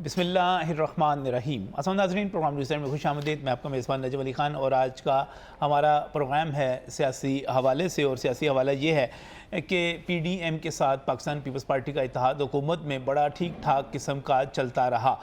बिस्मिल्लाहिर्रहमानिर्रहीम। अस्सलाम नाज़रीन, प्रोग्राम न्यूज़ में खुश आमदीद। मैं आपका मेज़बान नजम अली ख़ान और आज का हमारा प्रोग्राम है सियासी हवाले से। और सियासी हवाला ये है कि PDM के साथ पाकिस्तान पीपल्स पार्टी का इत्तेहाद हुकूमत में बड़ा ठीक ठाक किस्म का चलता रहा।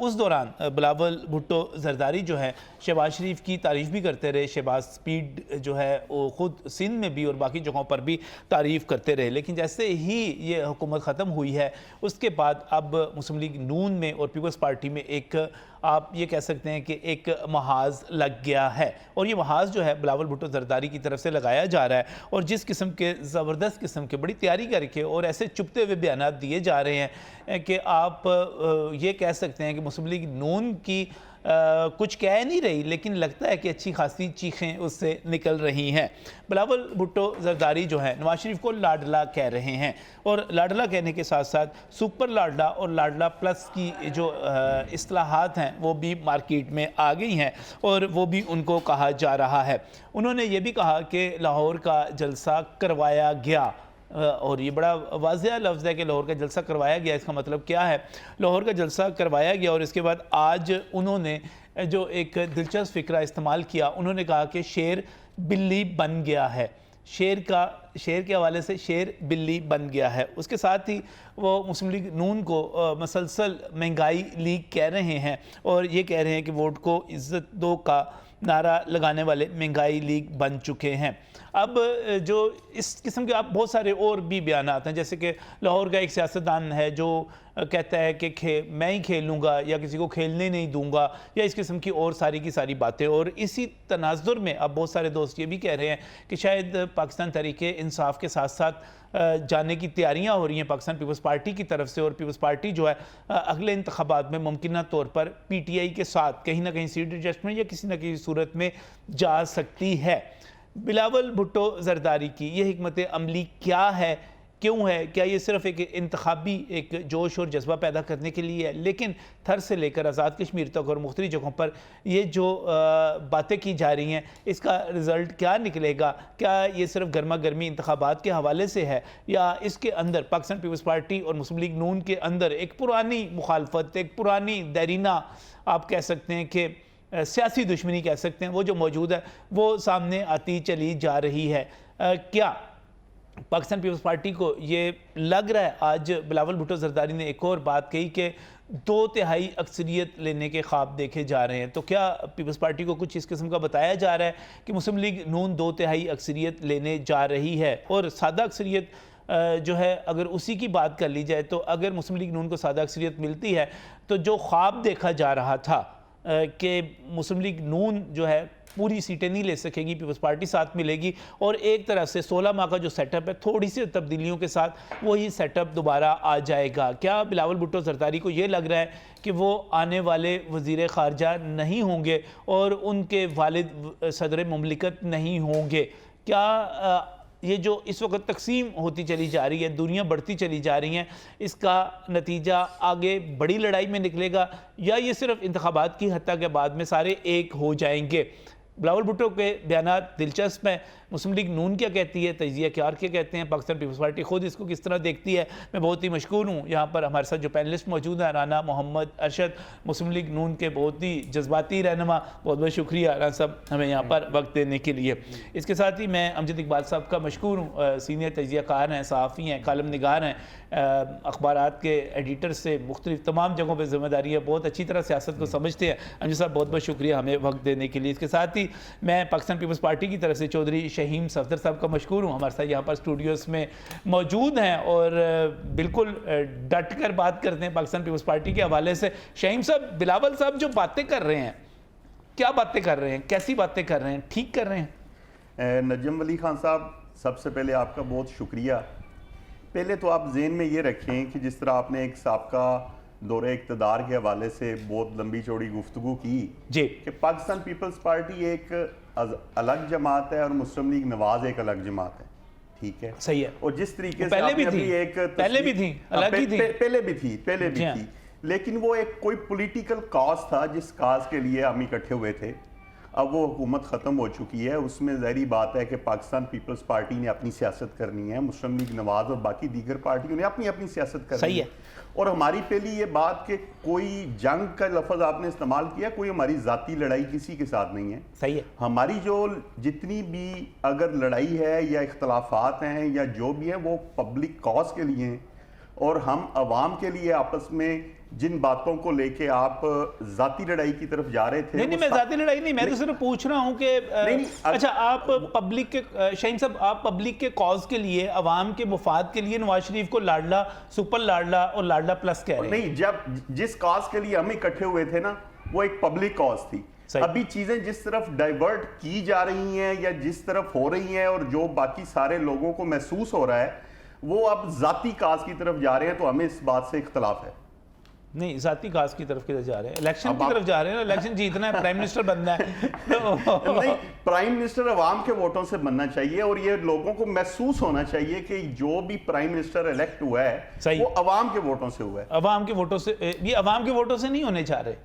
उस दौरान बिलावल भुट्टो जरदारी जो है शहबाज शरीफ की तारीफ़ भी करते रहे। शहबाज स्पीड जो है वो ख़ुद सिंध में भी और बाकी जगहों पर भी तारीफ़ करते रहे। लेकिन जैसे ही ये हुकूमत ख़त्म हुई है उसके बाद अब मुस्लिम लीग नून में और पीपल्स पार्टी में एक आप ये कह सकते हैं कि एक महाज लग गया है। और ये महाज जो है बिलावल भुट्टो जरदारी की तरफ से लगाया जा रहा है। और जिस किस्म के ज़बरदस्त किस्म के बड़ी तैयारी करके और ऐसे चुपते हुए बयान दिए जा रहे हैं कि आप ये कह सकते हैं कि मुस्लिम लीग नून की कुछ कह नहीं रही, लेकिन लगता है कि अच्छी खासी चीखें उससे निकल रही हैं। बिलावल भुट्टो जरदारी जो है नवाज शरीफ को लाडला कह रहे हैं और लाडला कहने के साथ साथ सुपर लाडला और लाडला प्लस की जो इस्लाहात हैं वो भी मार्केट में आ गई हैं और वो भी उनको कहा जा रहा है। उन्होंने ये भी कहा कि लाहौर का जलसा करवाया गया और ये बड़ा वाज़ेह लफ्ज़ है कि लाहौर का जलसा करवाया गया। इसका मतलब क्या है? लाहौर का जलसा करवाया गया और इसके बाद आज उन्होंने जो एक दिलचस्प फ़िक्रा इस्तेमाल किया, उन्होंने कहा कि शेर बिल्ली बन गया है। शेर के हवाले से शेर बिल्ली बन गया है। उसके साथ ही वो मुस्लिम लीग नून को मसलसल महंगाई लीग कह रहे हैं और ये कह रहे हैं कि वोट को इज़्ज़त दो का नारा लगाने वाले महंगाई लीग बन चुके हैं। अब जो इस किस्म के आप बहुत सारे और भी बयान आते हैं, जैसे कि लाहौर का एक सियासतदान है जो कहता है कि मैं ही खेलूँगा या किसी को खेलने नहीं दूंगा या इस किस्म की और सारी की सारी बातें। और इसी तनाजुर में अब बहुत सारे दोस्त ये भी कह रहे हैं कि शायद पाकिस्तान तहरीके इंसाफ के साथ साथ जाने की तैयारियां हो रही हैं पाकिस्तान पीपल्स पार्टी की तरफ से। और पीपल्स पार्टी जो है अगले इंतखाबात में मुमकिन तौर पर PTI के साथ कहीं ना कहीं सीट एडजस्टमेंट या किसी न किसी सूरत में जा सकती है। बिलावल भुट्टो जरदारी की ये हिकमत अमली क्या है, क्यों है? क्या ये सिर्फ एक इंतखाबी एक जोश और जज्बा पैदा करने के लिए है? लेकिन थर से लेकर आज़ाद कश्मीर तक और मुख्तलिफ जगहों पर ये जो बातें की जा रही हैं, इसका रिज़ल्ट क्या निकलेगा? क्या ये सिर्फ गर्मा गर्मी इंतखाबात के हवाले से है या इसके अंदर पाकिस्तान पीपल्स पार्टी और मुस्लिम लीग नून के अंदर एक पुरानी मुखालफत, एक पुरानी देरीना आप कह सकते हैं कि सियासी दुश्मनी कह सकते हैं, वो जो मौजूद है वो सामने आती चली जा रही है? क्या पाकिस्तान पीपल्स पार्टी को ये लग रहा है? आज बिलावल भुट्टो जरदारी ने एक और बात कही कि 2/3 अक्सरियत लेने के ख्वाब देखे जा रहे हैं। तो क्या पीपल्स पार्टी को कुछ इस किस्म का बताया जा रहा है कि मुस्लिम लीग नून 2/3 अक्सरियत लेने जा रही है? और सादा अक्सरियत जो है अगर उसी की बात कर ली जाए तो अगर मुस्लिम लीग नून को सादा अक्सरियत मिलती है तो जो ख्वाब देखा जा रहा था कि मुस्लिम लीग नून जो है पूरी सीटें नहीं ले सकेगी, पीपल्स पार्टी साथ मिलेगी और एक तरह से 16 माह का जो सेटअप है थोड़ी सी तब्दीलियों के साथ वही सेटअप दोबारा आ जाएगा। क्या बिलावल भुट्टो जरदारी को ये लग रहा है कि वो आने वाले वज़ीर ख़ारजा नहीं होंगे और उनके वालिद सदर मुमलिकत नहीं होंगे? क्या ये जो इस वक्त तकसीम होती चली जा रही है, दुनिया बढ़ती चली जा रही है, इसका नतीजा आगे बड़ी लड़ाई में निकलेगा या ये सिर्फ इंतखाबात की हत्या के बाद में सारे एक हो जाएंगे? बिलावल भुट्टो के बयान दिलचस्प हैं। मुस्लिम लीग नून क्या कहती है, तजिया क्या कहते हैं, पाकिस्तान पीपल्स पार्टी खुद इसको किस तरह देखती है? मैं बहुत ही मशकूर हूँ यहाँ पर हमारे साथ जो पैनलिस्ट मौजूद हैं, राना मोहम्मद अरशद, मुस्लिम लीग नून के बहुत ही जज्बाती रहनुमा। बहुत बहुत शुक्रिया राना साहब हमें यहाँ पर वक्त देने के लिए। इसके साथ ही मैं अमजद इकबाल साहब का मशकूर हूँ, सीनियर तजियाकार हैं, सहाफ़ी हैं, कालम निगार हैं, अखबारात के एडिटर से मुख्तलिफ तमाम जगहों पर जिम्मेदारी है, बहुत अच्छी तरह सियासत को समझते हैं। अमजद साहब बहुत बहुत शुक्रिया हमें वक्त देने के लिए। इसके साथ ही मैं पाकिस्तान पीपल्स पार्टी की तरफ से चौधरी शहीम सफदर साहब का मशकूर हूँ, हमारे साथ यहाँ पर स्टूडियोज़ में मौजूद हैं और बिल्कुल डट कर बात करते हैं पाकिस्तान पीपल्स पार्टी के हवाले से। शहीम साहब, बिलावल साहब जो बातें कर रहे हैं, क्या बातें कर रहे हैं, कैसी बातें कर रहे हैं, ठीक कर रहे हैं? नजम अली खान साहब, सबसे पहले आपका बहुत शुक्रिया। पहले तो आप ज़हन में ये रखें कि जिस तरह आपने एक साबका दौरे इक़्तिदार के हवाले से बहुत लंबी चौड़ी गुफ्तगू की जी कि पाकिस्तान पीपल्स पार्टी एक अलग जमात है और मुस्लिम लीग नवाज एक अलग जमात है, ठीक है, सही है। और जिस तरीके से पहले भी थी, पहले भी थी, पहले भी थी, लेकिन वो एक कोई पॉलिटिकल काज था जिस काज के लिए हम इकट्ठे हुए थे। अब वो हुकूमत ख़त्म हो चुकी है, उसमें ज़ाहिरी बात है कि पाकिस्तान पीपल्स पार्टी ने अपनी सियासत करनी है, मुस्लिम लीग नवाज और बाकी दीगर पार्टियों ने अपनी अपनी सियासत करनी सही है। और हमारी पहली ये बात कि कोई जंग का लफ्ज़ आपने इस्तेमाल किया, कोई हमारी ज़ाती लड़ाई किसी के साथ नहीं है। सही है। हमारी जो जितनी भी अगर लड़ाई है या इख्तलाफात हैं या जो भी हैं वो पब्लिक कॉज के लिए हैं, और हम आवाम के लिए आपस में जिन बातों को लेके आप जाती लड़ाई की तरफ जा रहे थे। नहीं, मैं जाती लड़ाई नहीं, मैं तो सिर्फ पूछ रहा हूं कि अच्छा, आप पब्लिक के शाहीन साहब, आप पब्लिक के कॉज के लिए, अवाम के मुफाद के लिए नवाज शरीफ को लाडला, सुपर लाडला और लाडला प्लस कह रहे हैं। नहीं, जब जिस कॉज के लिए हम इकट्ठे हुए थे ना, वो एक पब्लिक कॉज थी। अभी चीजें जिस तरफ डाइवर्ट की जा रही हैं या जिस तरफ हो रही हैं और जो बाकी सारे लोगों को महसूस हो रहा है वो अब जाती काज की तरफ जा रहे हैं, तो हमें इस बात से इख्तलाफ है। नहीं, जाती काज की तरफ किधर जा रहे हैं? इलेक्शन की तरफ जा रहे हैं ना, इलेक्शन जीतना है, प्राइम मिनिस्टर बनना है। तो नहीं, प्राइम मिनिस्टर अवाम के वोटों से बनना चाहिए और ये लोगों को महसूस होना चाहिए कि जो भी प्राइम मिनिस्टर इलेक्ट हुआ है वो अवाम के वोटों से हुआ है। अवाम के वोटों से, ये अवाम के वोटों से नहीं होने जा रहे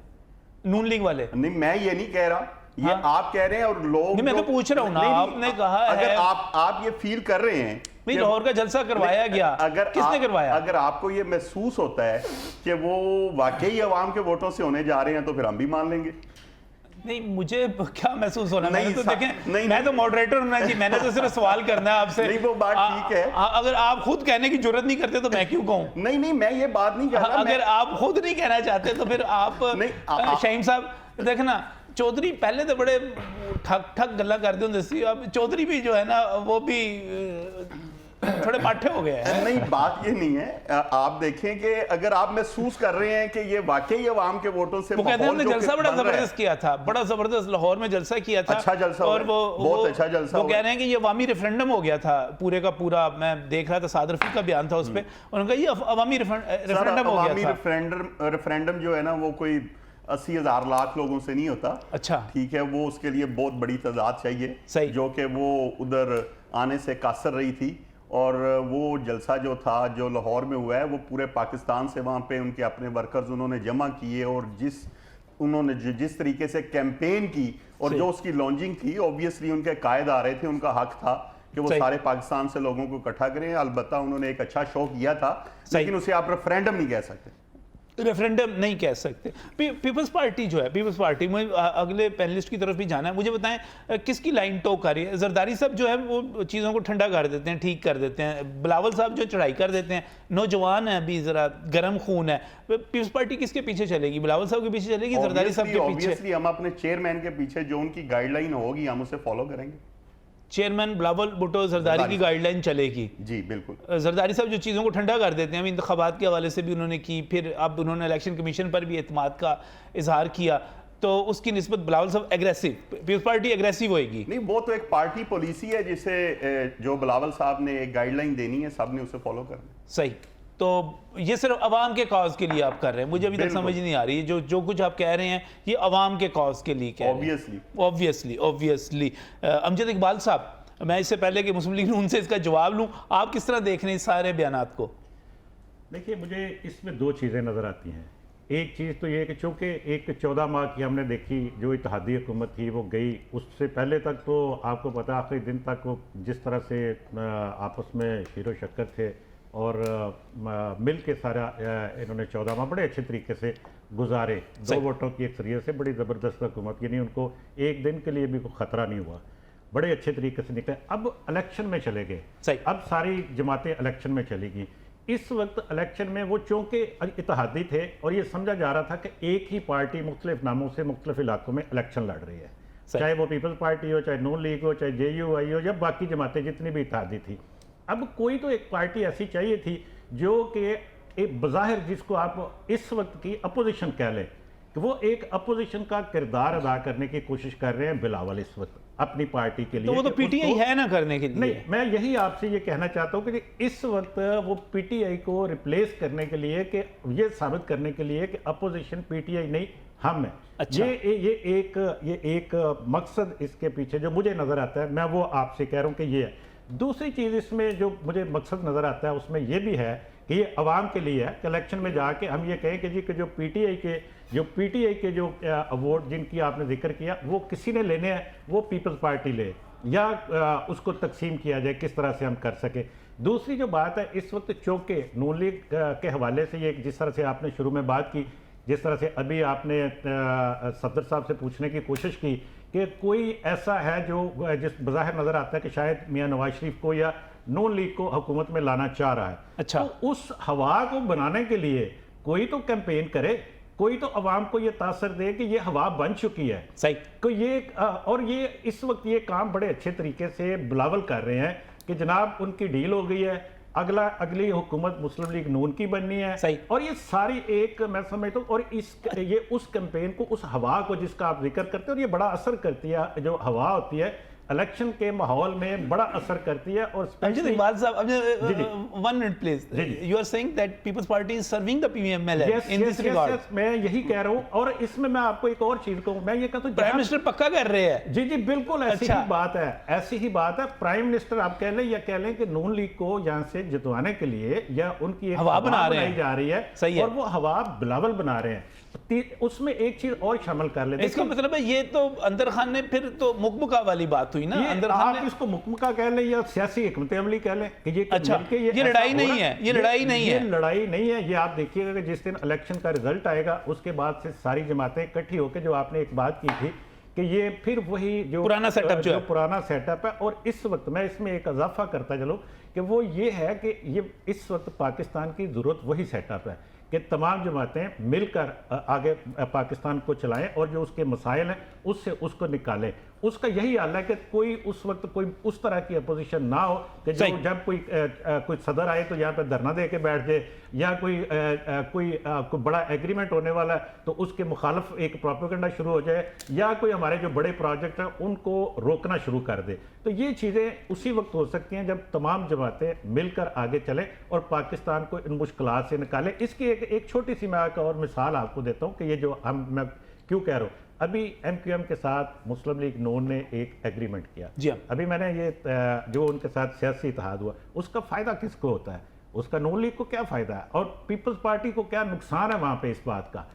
नून लीग वाले। नहीं, मैं ये नहीं कह रहा, ये आप कह रहे हैं और लोग नहीं, मैं तो पूछ रहा हूं ना, आपने कहा अगर है, आप ये फील कर रहे हैं नहीं, लाहौर का जलसा करवाया गया, किसने करवाया? अगर आपको ये महसूस होता है कि वो वाकई अवाम के वोटों से होने जा रहे हैं तो फिर हम भी मान लेंगे। नहीं, मुझे क्या महसूस होना, नहीं, मैंने तो देखें, नहीं, मैं तो मॉडरेटर हूं ना जी, मैंने तो सिर्फ सवाल करना है आपसे। नहीं, वो बात ठीक है। अगर आप खुद कहने की जरूरत नहीं करते तो मैं क्यों कहूं? नहीं, मैं ये बात नहीं कह रहा। अगर आप खुद नहीं कहना चाहते तो फिर आप शाहीन साहब देखना, चौधरी पहले तो बड़े ठक गल्ला करते होंगे सी, अब चौधरी भी जो है ना वो भी थोड़े पाठे हो गए हैं। नहीं, बात ये नहीं है। आप देखें कि अगर आप महसूस कर रहे हैं कि ये वाकई अवाम के वोटों से, वो कहते हैं हमने जलसा बड़ा जबरदस्त किया था, बड़ा जबरदस्त लाहौर में जलसा किया था, अच्छा जलसा, और वो बहुत अच्छा जलसा। वो कह रहे हैं कि ये अवामी रेफरेंडम हो गया था पूरे का पूरा। मैं देख रहा था, साद रफी का बयान था उस पर, उन्होंने कहा ये अवामी रेफरेंडम हो गया था। रेफरेंडम जो है ना वो कोई 80,000 लाख लोगों से नहीं होता। अच्छा, ठीक है, वो उसके लिए बहुत बड़ी तादाद चाहिए, जो कि वो उधर आने से कासर रही थी। और वो जलसा जो था जो लाहौर में हुआ है वो पूरे पाकिस्तान से वहाँ पे उनके अपने वर्कर्स उन्होंने जमा किए, और उन्होंने जिस तरीके से कैंपेन की और जो उसकी लॉन्चिंग थी, ऑब्वियसली उनके कायद आ रहे थे, उनका हक था कि वो सारे पाकिस्तान से लोगों को इकट्ठा करें। अलबत्ता उन्होंने एक अच्छा शो किया था, लेकिन उसे आप रेफरेंडम नहीं कह सकते, रेफरेंडम नहीं कह सकते। पीपल्स पार्टी जो है, पीपल्स पार्टी में अगले पैनलिस्ट की तरफ भी जाना है, मुझे बताएं किसकी लाइन टॉक कर रही है? जरदारी साहब जो है वो चीज़ों को ठंडा कर देते हैं, ठीक कर देते हैं, बिलावल साहब जो चढ़ाई कर देते हैं, नौजवान है अभी ज़रा गर्म खून है। पीपल्स पार्टी किसके पीछे चलेगी? बिलावल साहब के पीछे चलेगी, जरदारी साहब के पीछे? हम अपने चेयरमैन के पीछे जो उनकी गाइडलाइन होगी हम उसे फॉलो करेंगे। चेयरमैन बिलावल भुट्टो जरदारी की गाइडलाइन चलेगी? जी बिल्कुल। जरदारी साहब जो चीज़ों को ठंडा कर देते हैं, इंतखाबात के हवाले से भी उन्होंने की, फिर अब उन्होंने इलेक्शन कमीशन पर भी एतमाद का इजहार किया, तो उसकी निस्बत बिलावल साहब एग्रेसिव, पीपल्स पार्टी एग्रेसिव होएगी? नहीं, वो तो एक पार्टी पॉलिसी है जिसे जो बिलावल साहब ने एक गाइडलाइन देनी है, सब ने उसे फॉलो करना। सही, तो ये सिर्फ अवाम के कॉज के लिए आप कर रहे हैं? मुझे अभी तक समझ नहीं आ रही जो कुछ आप कह रहे हैं ये अवाम के कॉज के लिए कह रहे हैं। ऑब्वियसली। अमजद इकबाल साहब, मैं इससे पहले कि मुस्लिम लीग नून से इसका जवाब लूं, आप किस तरह देख रहे हैं इस सारे बयानात को? देखिए, मुझे इसमें दो चीज़ें नज़र आती हैं। एक चीज़ तो ये है कि चूँकि एक 14 माह की हमने देखी जो इत्तेहादी हुकूमत थी वो गई, उससे पहले तक तो आपको पता आखिरी दिन तक वो जिस तरह से आपस में शीरो शक्कर थे और मिल के सारा इन्होंने 14 माह बड़े अच्छे तरीके से गुजारे, 2 वोटों की अक्सरियत से बड़ी ज़बरदस्त हुकूमत, यानी उनको एक दिन के लिए भी कोई ख़तरा नहीं हुआ, बड़े अच्छे तरीके से निकले। अब इलेक्शन में चले गए, अब सारी जमातें इलेक्शन में चलेगी। इस वक्त इलेक्शन में वो चूँकि इत्तेहादी थे और ये समझा जा रहा था कि एक ही पार्टी मुख्तलिफ नामों से मुख्तलिफ इलाकों में इलेक्शन लड़ रही है, चाहे वो पीपल्स पार्टी हो, चाहे नून लीग हो, चाहे JUI हो, या बाकी जमातें जितनी भी इत्तेहादी थी। अब कोई तो एक पार्टी ऐसी चाहिए थी जो कि एक बज़ाहिर जिसको आप इस वक्त की अपोजिशन कह लें, कि वो एक अपोजिशन का किरदार अदा करने की कोशिश कर रहे हैं बिलावल इस वक्त अपनी पार्टी के लिए। तो वो तो PTI है ना करने के लिए। नहीं, मैं यही आपसे ये कहना चाहता हूँ कि इस वक्त वो PTI को रिप्लेस करने के लिए, कि ये साबित करने के लिए कि अपोजिशन PTI नहीं हम है। अच्छा। ये एक मकसद इसके पीछे जो मुझे नज़र आता है, मैं वो आपसे कह रहा हूँ कि ये है। दूसरी चीज़ इसमें जो मुझे मकसद नज़र आता है उसमें ये भी है कि ये अवाम के लिए है कि इलेक्शन में जाके हम ये कहें कि जी कि जो पीटीआई के जो वोट जिनकी आपने जिक्र किया वो किसी ने लेने हैं, वो पीपल्स पार्टी ले या उसको तकसीम किया जाए, किस तरह से हम कर सके। दूसरी जो बात है इस वक्त चौके नून लीग के हवाले से, ये जिस तरह से आपने शुरू में बात की, जिस तरह से अभी आपने सफदर साहब से पूछने की कोशिश की कि कोई ऐसा है जो जिस बज़ाहिर नज़र आता है कि शायद मियां नवाज शरीफ को या नून लीग को हुकूमत में लाना चाह रहा है। अच्छा, तो उस हवा को बनाने के लिए कोई तो कैंपेन करे, कोई तो अवाम को ये तासर दे कि ये हवा बन चुकी है। सही। तो ये और ये इस वक्त ये काम बड़े अच्छे तरीके से बिलावल कर रहे हैं कि जनाब उनकी डील हो गई है, अगली हुकूमत मुस्लिम लीग नून की बननी है। सही। और ये सारी एक मैं समझता हूँ, और ये उस कैंपेन को, उस हवा को जिसका आप जिक्र करते हैं, और ये बड़ा असर करती है, जो हवा होती है इलेक्शन के माहौल में बड़ा असर करती है। और इकबाल साहब, 1 minute please, you are saying that Peoples Party is serving the PML in this regard. मैं यही कह रहा हूँ, और इसमें मैं आपको एक और चीज कहूँ, मैं ये कहता हूँ प्राइम मिनिस्टर पक्का कर रहे हैं। जी बिल्कुल ऐसी ही बात है, ऐसी ही बात है। प्राइम मिनिस्टर आप कह लें या कह लें कि नून लीग को यहाँ से जितवाने के लिए या उनकी एक हवा बनाई जा रही है, और वो हवा बिलावल बना रहे हैं। उसमें एक चीज और शामिल कर लेते हैं। इसका मतलब है ये तो अंदर खान ने फिर तो मुकमुका वाली बात हुई ना। अंदर खान आप इसको मुकमुका कह लें या सियासी हिकमत अमली कह लें कि ये अच्छा, ये लड़ाई नहीं है, ये लड़ाई नहीं है, ये लड़ाई नहीं है। ये आप देखिएगा कि जिस दिन इलेक्शन का रिजल्ट आएगा उसके बाद से सारी जमातें इकट्ठी होकर, जो आपने एक बात की थी कि ये फिर वही जो पुराना सेटअप जो पुराना सेटअप है। और इस वक्त मैं इसमें एक इजाफा करता चलूं कि वो ये है कि ये इस वक्त पाकिस्तान की जरूरत वही सेटअप है कि तमाम जमातें मिलकर आगे पाकिस्तान को चलाएं और जो उसके मसाइल हैं उससे उसको निकालें। उसका यही हाल है कि कोई उस वक्त कोई उस तरह की अपोजिशन ना हो कि जो जब कोई सदर आए तो यहाँ पे धरना दे के बैठ जाए, या कोई बड़ा एग्रीमेंट होने वाला है तो उसके मुखालिफ एक प्रोपेगेंडा शुरू हो जाए, या कोई हमारे जो बड़े प्रोजेक्ट हैं उनको रोकना शुरू कर दे। तो ये चीज़ें उसी वक्त हो सकती हैं जब तमाम जमातें मिलकर आगे चलें और पाकिस्तान को इन मुश्किलात से निकालें। इसकी एक छोटी सी मैं और मिसाल आपको देता हूँ कि ये जो मैं क्यों कह रहा हूँ। अभी MQM के साथ मुस्लिम लीग नून ने एक एग्रीमेंट किया जी। अभी मैंने ये जो उनके साथ सियासी इत्तेहाद हुआ, उसका फ़ायदा किसको होता है? उसका नून लीग को क्या फ़ायदा है और पीपल्स पार्टी को क्या नुकसान है वहाँ पे इस बात का?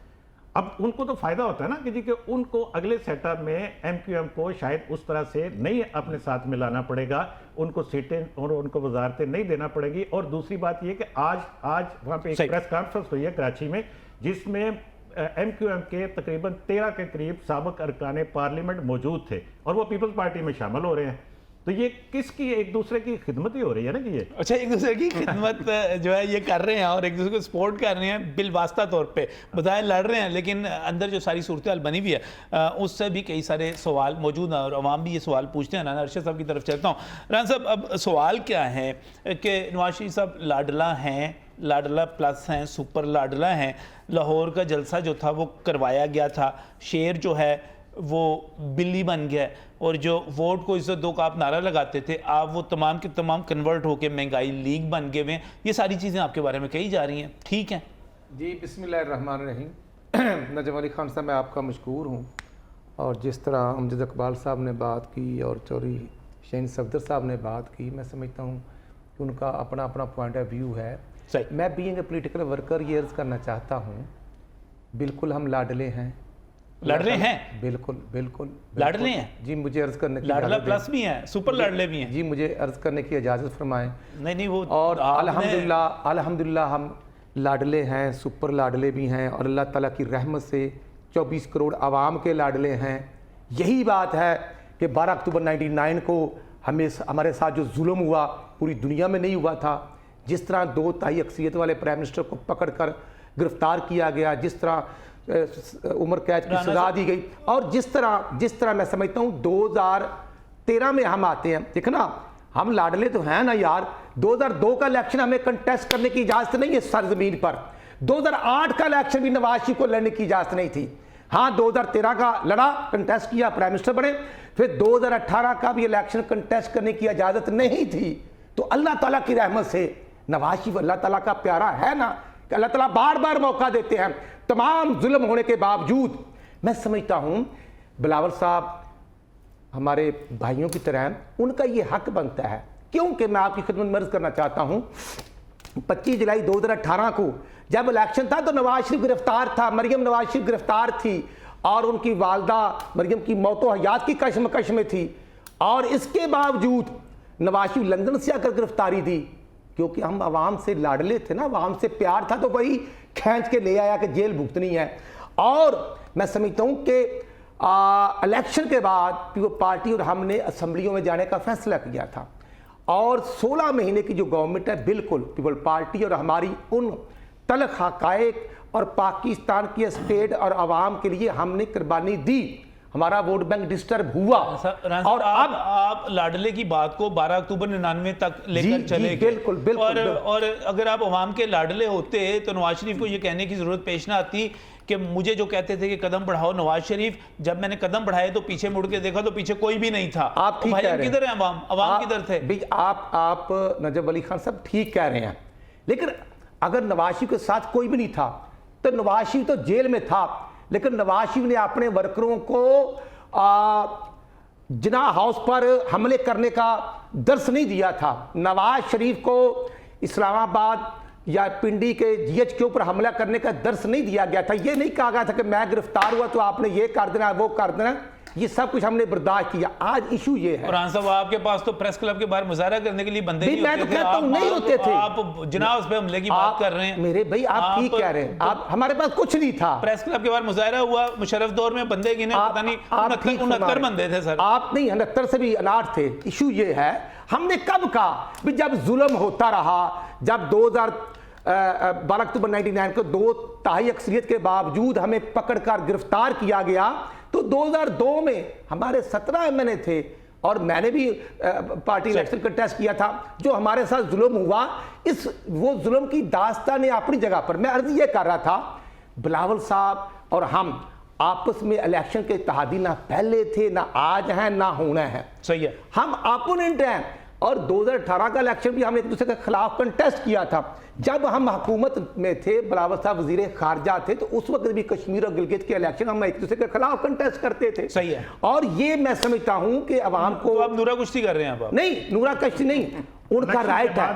अब उनको तो फ़ायदा होता है ना कि जी कि उनको अगले सेटअप में MQM को शायद उस तरह से नहीं अपने साथ मिलाना पड़ेगा, उनको सीटें और उनको वजारतें नहीं देना पड़ेगी। और दूसरी बात ये कि आज वहाँ पे एक प्रेस कॉन्फ्रेंस हुई है कराची में, जिसमें MQM के तकरीबन 13 के करीब साबिक अरकान पार्लियामेंट मौजूद थे और वो पीपल्स पार्टी में शामिल हो रहे हैं। तो ये किसकी एक दूसरे की खिदमत ही हो रही है ना कि ये अच्छा एक दूसरे की खिदमत जो है ये कर रहे हैं और एक दूसरे को सपोर्ट कर रहे हैं बिलवास्ता तौर पे, बजाय लड़ रहे हैं, लेकिन अंदर जो सारी सूरत हाल बनी हुई है उससे भी कई सारे सवाल मौजूद हैं और अवाम भी ये सवाल पूछते हैं। राना अरशद साहब की तरफ चलता हूँ। राना साहब, अब सवाल क्या है कि नवाज शरीफ साहब लाडला हैं, लाडला प्लस हैं, सुपर लाडला हैं। लाहौर का जलसा जो था वो करवाया गया था, शेर जो है वो बिल्ली बन गया, और जो वोट को इज्जत दो का आप नारा लगाते थे, आप वो तमाम के तमाम कन्वर्ट होकर महंगाई लीग बन गए हुए। ये सारी चीज़ें आपके बारे में कही जा रही हैं, ठीक हैं जी? बिस्मिल्लाहिर्रहमानिर्रहीम। नजम अली खान साहब, मैं आपका मशकूर हूँ। और जिस तरह अमजद इकबाल साहब ने बात की और चौधरी शहीन सफदर साहब ने बात की, मैं समझता हूँ कि उनका अपना अपना पॉइंट ऑफ व्यू है। मैं बीइंग ए पॉलिटिकल वर्कर ये अर्ज़ करना चाहता हूँ, बिल्कुल हम लाडले हैं। लाडले हैं? बिल्कुल बिल्कुल लाडले हैं जी। मुझे अर्ज करने की लाडला प्लस भी हैं, सुपर लाडले भी हैं जी। मुझे अर्ज करने की इजाज़त फरमाएं। नहीं वो और अल्हम्दुलिल्लाह हम लाडले हैं, सुपर लाडले भी हैं और अल्लाह ताला की रहमत से 24 करोड़ आवाम के लाडले हैं। यही बात है कि 12 अक्टूबर 1999 को हमारे साथ जो जुल्म हुआ पूरी दुनिया में नहीं हुआ था। जिस तरह 2 तिहाई अक्सरियत वाले प्राइम मिनिस्टर को पकड़कर गिरफ्तार किया गया, जिस तरह उम्र कैद की सजा दी गई, और जिस तरह मैं समझता हूँ 2013 में हम आते हैं। देखना, हम लाडले तो हैं ना यार। 2002 का इलेक्शन हमें कंटेस्ट करने की इजाज़त नहीं है सरजमीन पर। 2008 का इलेक्शन भी नवाज शरीफ को लड़ने की इजाज़त नहीं थी। हाँ, 2013 का लड़ा, कंटेस्ट किया, प्राइम मिनिस्टर बने। फिर 2018 का भी इलेक्शन कंटेस्ट करने की इजाज़त नहीं थी। तो अल्लाह ताला की रहमत से नवाज शरीफ अल्लाह ताला का प्यारा है ना, कि अल्लाह ताला बार बार मौका देते हैं तमाम जुल्म होने के बावजूद। मैं समझता हूँ बिलावल साहब हमारे भाइयों की तरह, उनका ये हक बनता है। क्योंकि मैं आपकी खिदमत में अर्ज़ करना चाहता हूँ 25 जुलाई 2018 को जब इलेक्शन था तो नवाज शरीफ गिरफ्तार था, मरियम नवाज शरीफ गिरफ्तार थी और उनकी वालदा मरियम की मौतो हयात की कशमकश में थी। और इसके बावजूद नवाज शरीफ लंदन से आकर गिरफ्तारी दी, क्योंकि हम आवाम से लाडले थे ना, आवाम से प्यार था, तो वही खींच के ले आया कि जेल भुगतनी है। और मैं समझता हूँ कि इलेक्शन के बाद पीपल पार्टी और हमने असम्बलियों में जाने का फैसला किया था और 16 महीने की जो गवर्नमेंट है, बिल्कुल पीपल पार्टी और हमारी उन तल्ख हक़ाइक़ और पाकिस्तान की स्टेट और आवाम के लिए हमने कुर्बानी दी, हमारा वोट बैंक डिस्टर्ब हुआ। और अब आप लाडले की बात को 12 अक्टूबर 99 तक लेकर चले गए। बिल्कुल बिल्कुल और अगर आप अवाम के लाडले होते तो नवाज शरीफ को ये कहने की जरूरत पेश ना आती कि मुझे जो कहते थे कि कदम बढ़ाओ नवाज शरीफ, जब मैंने कदम बढ़ाए तो पीछे मुड़ के देखा तो पीछे कोई भी नहीं था। आप ठीक कह रहे हैं। किधर है अवाम किधर थे? भाई आप नजब अली खान साहब ठीक कह रहे हैं, लेकिन अगर नवाज शरीफ के साथ कोई भी नहीं था तो नवाज शरीफ तो जेल में था, लेकिन नवाज शरीफ ने अपने वर्करों को जिन्ना हाउस पर हमले करने का दर्श नहीं दिया था। नवाज शरीफ को इस्लामाबाद या पिंडी के जीएच के ऊपर हमला करने का दर्श नहीं दिया गया था। ये नहीं कहा गया था कि मैं गिरफ्तार हुआ तो आपने ये कर देना वो कर देना, ये सब कुछ हमने बर्दाश्त किया। आज इशू ये है। और साहब आपके पास तो प्रेस क्लब के बाहर मुजाहरा करने के लिए बंदे नहीं मैं तो कहता हूं नहीं होते थे। आप जनाब उस पे हमले की बात कर रहे हैं। मेरे भाई आप ठीक कह रहे हैं, आप हमारे पास कुछ नहीं था। प्रेस क्लब के बाहर मुजाहरा हुआ, मुशर्रफ दौर में बंदे गिने पता नहीं 69 बंदे थे सर। आप नहीं 69 से भी अनाट थे। इशू ये है, हमने कब कहा भी जब जुल्म होता रहा, जब 12 अक्टूबर 99 को 2/3 अक्सरियत के बावजूद हमें पकड़कर गिरफ्तार किया गया, तो 2002 में हमारे 17 एमएनए थे और मैंने भी पार्टी इलेक्शन कंटेस्ट किया था। जो हमारे साथ जुल्म हुआ, वो जुल्म की दास्तान है अपनी जगह पर। मैं अर्ज ये कर रहा था, बिलावल साहब और हम आपस में इलेक्शन के इत्तेहादी ना पहले थे, ना आज हैं, ना होना है। सही है, हम अपोनेंट हैं। और 2018 का इलेक्शन भी हमने एक दूसरे के खिलाफ कंटेस्ट किया था। जब हम हुकूमत में थे, बिलावल साहब वजीर खारजा थे, तो उस वक्त भी कश्मीर और गिलगित के इलेक्शन हम एक दूसरे के खिलाफ कंटेस्ट करते थे। सही है। और ये मैं समझता हूं कि अवाम को तो आप नूरा कुश्ती कर रहे हैं आप? नहीं, नूरा कुश्ती नहीं, उनका राइट है।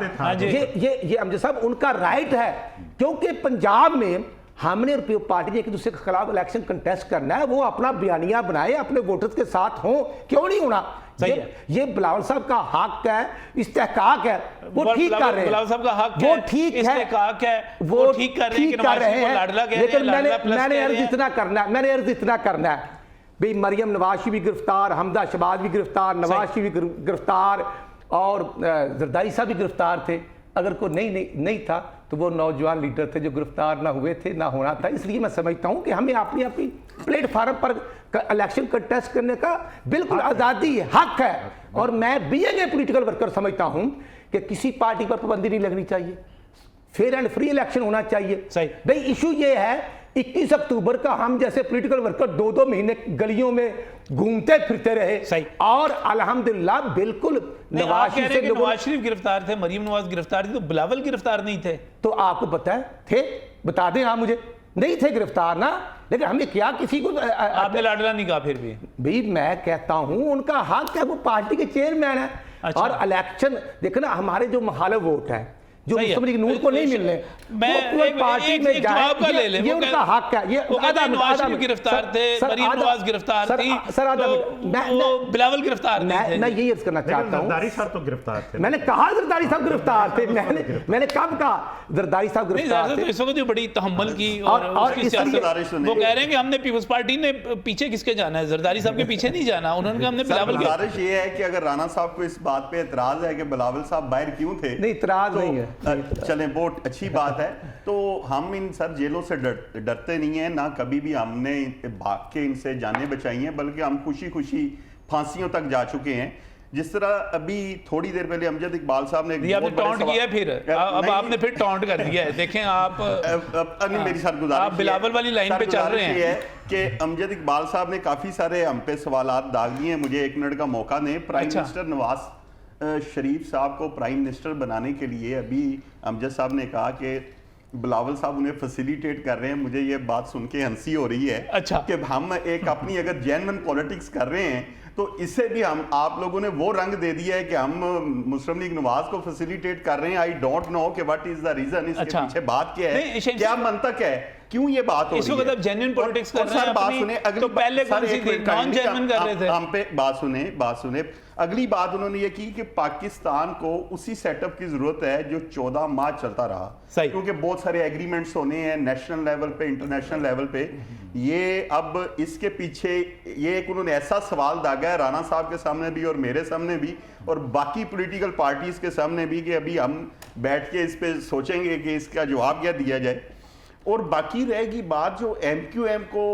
ये अमजद साहब उनका राइट है, क्योंकि पंजाब में हमने और पार्टी ने एक दूसरे के खिलाफ इलेक्शन कंटेस्ट करना है। वो अपना बयानिया बनाए, अपने वोटर्स के साथ हों, क्यों नहीं होना। ये बिलावल साहब का हक है, इस्तेहकाक है, वो ठीक कर रहे हैं। बिलावल साहब का हक वो ठीक है, इस्तेहकाक है, वो ठीक कर रहे हैं कि नवाज शरीफ को लाडला कह रहे हैं। लेकिन मैंने अर्ज इतना करना है भाई, मरियम नवाज शरीफ भी गिरफ्तार, हमजा शहबाज भी गिरफ्तार, नवाज शरीफ भी गिरफ्तार और जरदारी साहब भी गिरफ्तार थे। अगर कोई नहीं था तो वो नौजवान लीडर थे जो गिरफ्तार ना हुए थे, ना होना था। इसलिए मैं समझता हूं कि हमें अपनी प्लेटफार्म पर इलेक्शन कंटेस्ट करने का बिल्कुल आज़ादी है, हक है। और मैं बीइंग ए पॉलिटिकल वर्कर समझता हूं कि किसी पार्टी पर पाबंदी नहीं लगनी चाहिए, फेयर एंड फ्री इलेक्शन होना चाहिए। सही भाई, इशू ये है 21 अक्टूबर का हम जैसे पॉलिटिकल वर्कर 2-2 महीने गलियों में घूमते फिरते रहे। सही। और अल्हम्दुलिल्लाह बिल्कुल नवाज शरीफ गिरफ्तार थे, मरियम नवाज गिरफ्तार थी, तो बिलावल गिरफ्तार नहीं थे। तो आपको पता है थे? बता दें आप मुझे। नहीं थे गिरफ्तार ना, लेकिन हमने क्या किसी को आपने लाडला नहीं कहा? फिर भी भाई मैं कहता हूं उनका हक है, वो पार्टी के चेयरमैन है। अच्छा। और इलेक्शन देखना, हमारे जो मुखालिफ वोट है जो मुस्लिम लीग नूर को नहीं मिलने, मैं पार्टी में जाए, ये उनका हक है। ये नवाज शरीफ गिरफ्तार थे, मरियम नवाज गिरफ्तार थी, बिलावल गिरफ्तार नहीं थे। मैं यही अर्ज करना चाहता हूं, जरदारी साहब तो गिरफ्तार थे। मैंने कहा जरदारी साहब गिरफ्तार थे, मैंने कब कहा जरदारी साहब गिरफ्तार थे? इस वक्त बड़ी तहम्मुल की और उसकी सियासत, वो कह रहे हैं कि हमने पीपल्स पार्टी ने पीछे किसके जाना है, जरदारी साहब के पीछे नहीं जाना। उन्होंने कहा हमने बिलावल के। गुजारिश ये है कि अगर राणा साहब को इस बात पे एतराज है कि बिलावल साहब बाहर क्यों थे, नहीं इतराज नहीं है, चलें बहुत अच्छी बात है। तो हम इन सर जेलों से डरते नहीं है, ना कभी भी हमने भाग के इनसे जानें बचाई हैं, बल्कि हम खुशी खुशी फांसियों तक जा चुके हैं। जिस तरह अभी थोड़ी देर पहले अमजद इकबाल साहब ने टॉन्ट किया, फिर अब आपने फिर टॉन्ट कर दिया है। देखें आप मेरी साथ गुजारिश, आप बिलावल वाली लाइन पे चल रहे हैं कि अमजद इकबाल साहब ने काफी सारे हम पे सवालात दाग दिए। मुझे 1 मिनट का मौका दें। प्राइम मिनिस्टर नवाज शरीफ साहब को प्राइम मिनिस्टर बनाने के लिए अभी अमजद साहब ने कहा कि बिलावल साहब उन्हें फैसिलिटेट कर रहे हैं। मुझे ये बात सुन के हंसी हो रही है। अच्छा। कि हम एक अपनी अगर जेन्युइन पॉलिटिक्स कर रहे हैं तो इससे भी हम आप लोगों ने वो रंग दे दिया है कि हम मुस्लिम लीग नवाज को फैसिलिटेट कर रहे हैं। आई डोंट नो कि व्हाट इज द रीजन, इसके अच्छा। पीछे बात क्या है, क्या मंतक है, क्यों ये बात हो रही है। इसको मतलब जेन्युइन पॉलिटिक्स कर रहे हैं बात अपनी, सुने, अगली तो पहले कौन सी थी, नॉन जेन्युइन कर रहे थे। हम पे बात सुने। अगली बात उन्होंने ये की कि पाकिस्तान को उसी सेटअप की जरूरत है जो 14 माह चलता रहा, क्योंकि बहुत सारे एग्रीमेंट्स होने हैं नेशनल लेवल पे, इंटरनेशनल लेवल पे। ये अब इसके पीछे ये एक उन्होंने ऐसा सवाल दागा है राणा साहब के सामने भी और मेरे सामने भी और बाकी पॉलिटिकल पार्टीज के सामने भी कि अभी हम बैठ के इस पे सोचेंगे कि इसका जवाब क्या दिया जाए। और बाकी रहेगी बात जो MQM को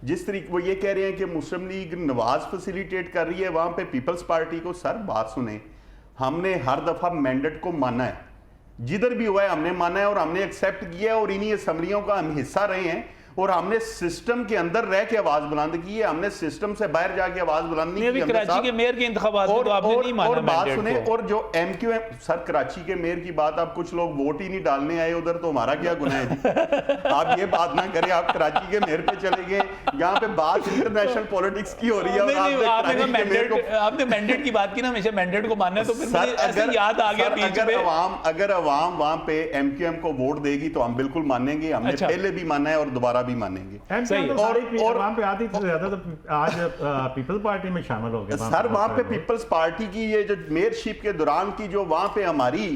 जिस तरीके वो ये कह रहे हैं कि मुस्लिम लीग नवाज फैसिलिटेट कर रही है वहां पे पीपल्स पार्टी को। सर बात सुने, हमने हर दफा मैंडेट को माना है, जिधर भी हुआ है हमने माना है और हमने एक्सेप्ट किया है और इन्हीं असम्बलियों का हम हिस्सा रहे हैं और हमने सिस्टम के अंदर रह के आवाज बुलंद की है, हमने सिस्टम से बाहर जाके आवाज बुलंद नहीं की। कराची के मेयर के इंतखाबात में तो आपने नहीं माना और बात सुने, को। और जो MQM सर कराची के मेयर की बात, आप कुछ लोग वोट ही नहीं डालने आए उधर, तो हमारा क्या गुनाह है जी? आप ये बात ना करें, आप कराची के मेयर पे चले गए, यहाँ पे बात इंटरनेशनल पॉलिटिक्स की हो रही है। आपने मैंडेट की बात की ना, हमेशा मैंडेट को मानना है, तो फिर ऐसे याद आ गया बीच में। अगर अवाम वहां पे MQM को वोट देगी तो हम बिल्कुल मानेंगे, हमने पहले भी माना है और दोबारा भी मानेंगे। और वहां पे आधी से ज्यादा तो आज पीपल्स पार्टी में शामिल हो गए सर। वहां पे पीपल्स पार्टी की ये जो मेयरशिप के दौरान की जो वहां पे हमारी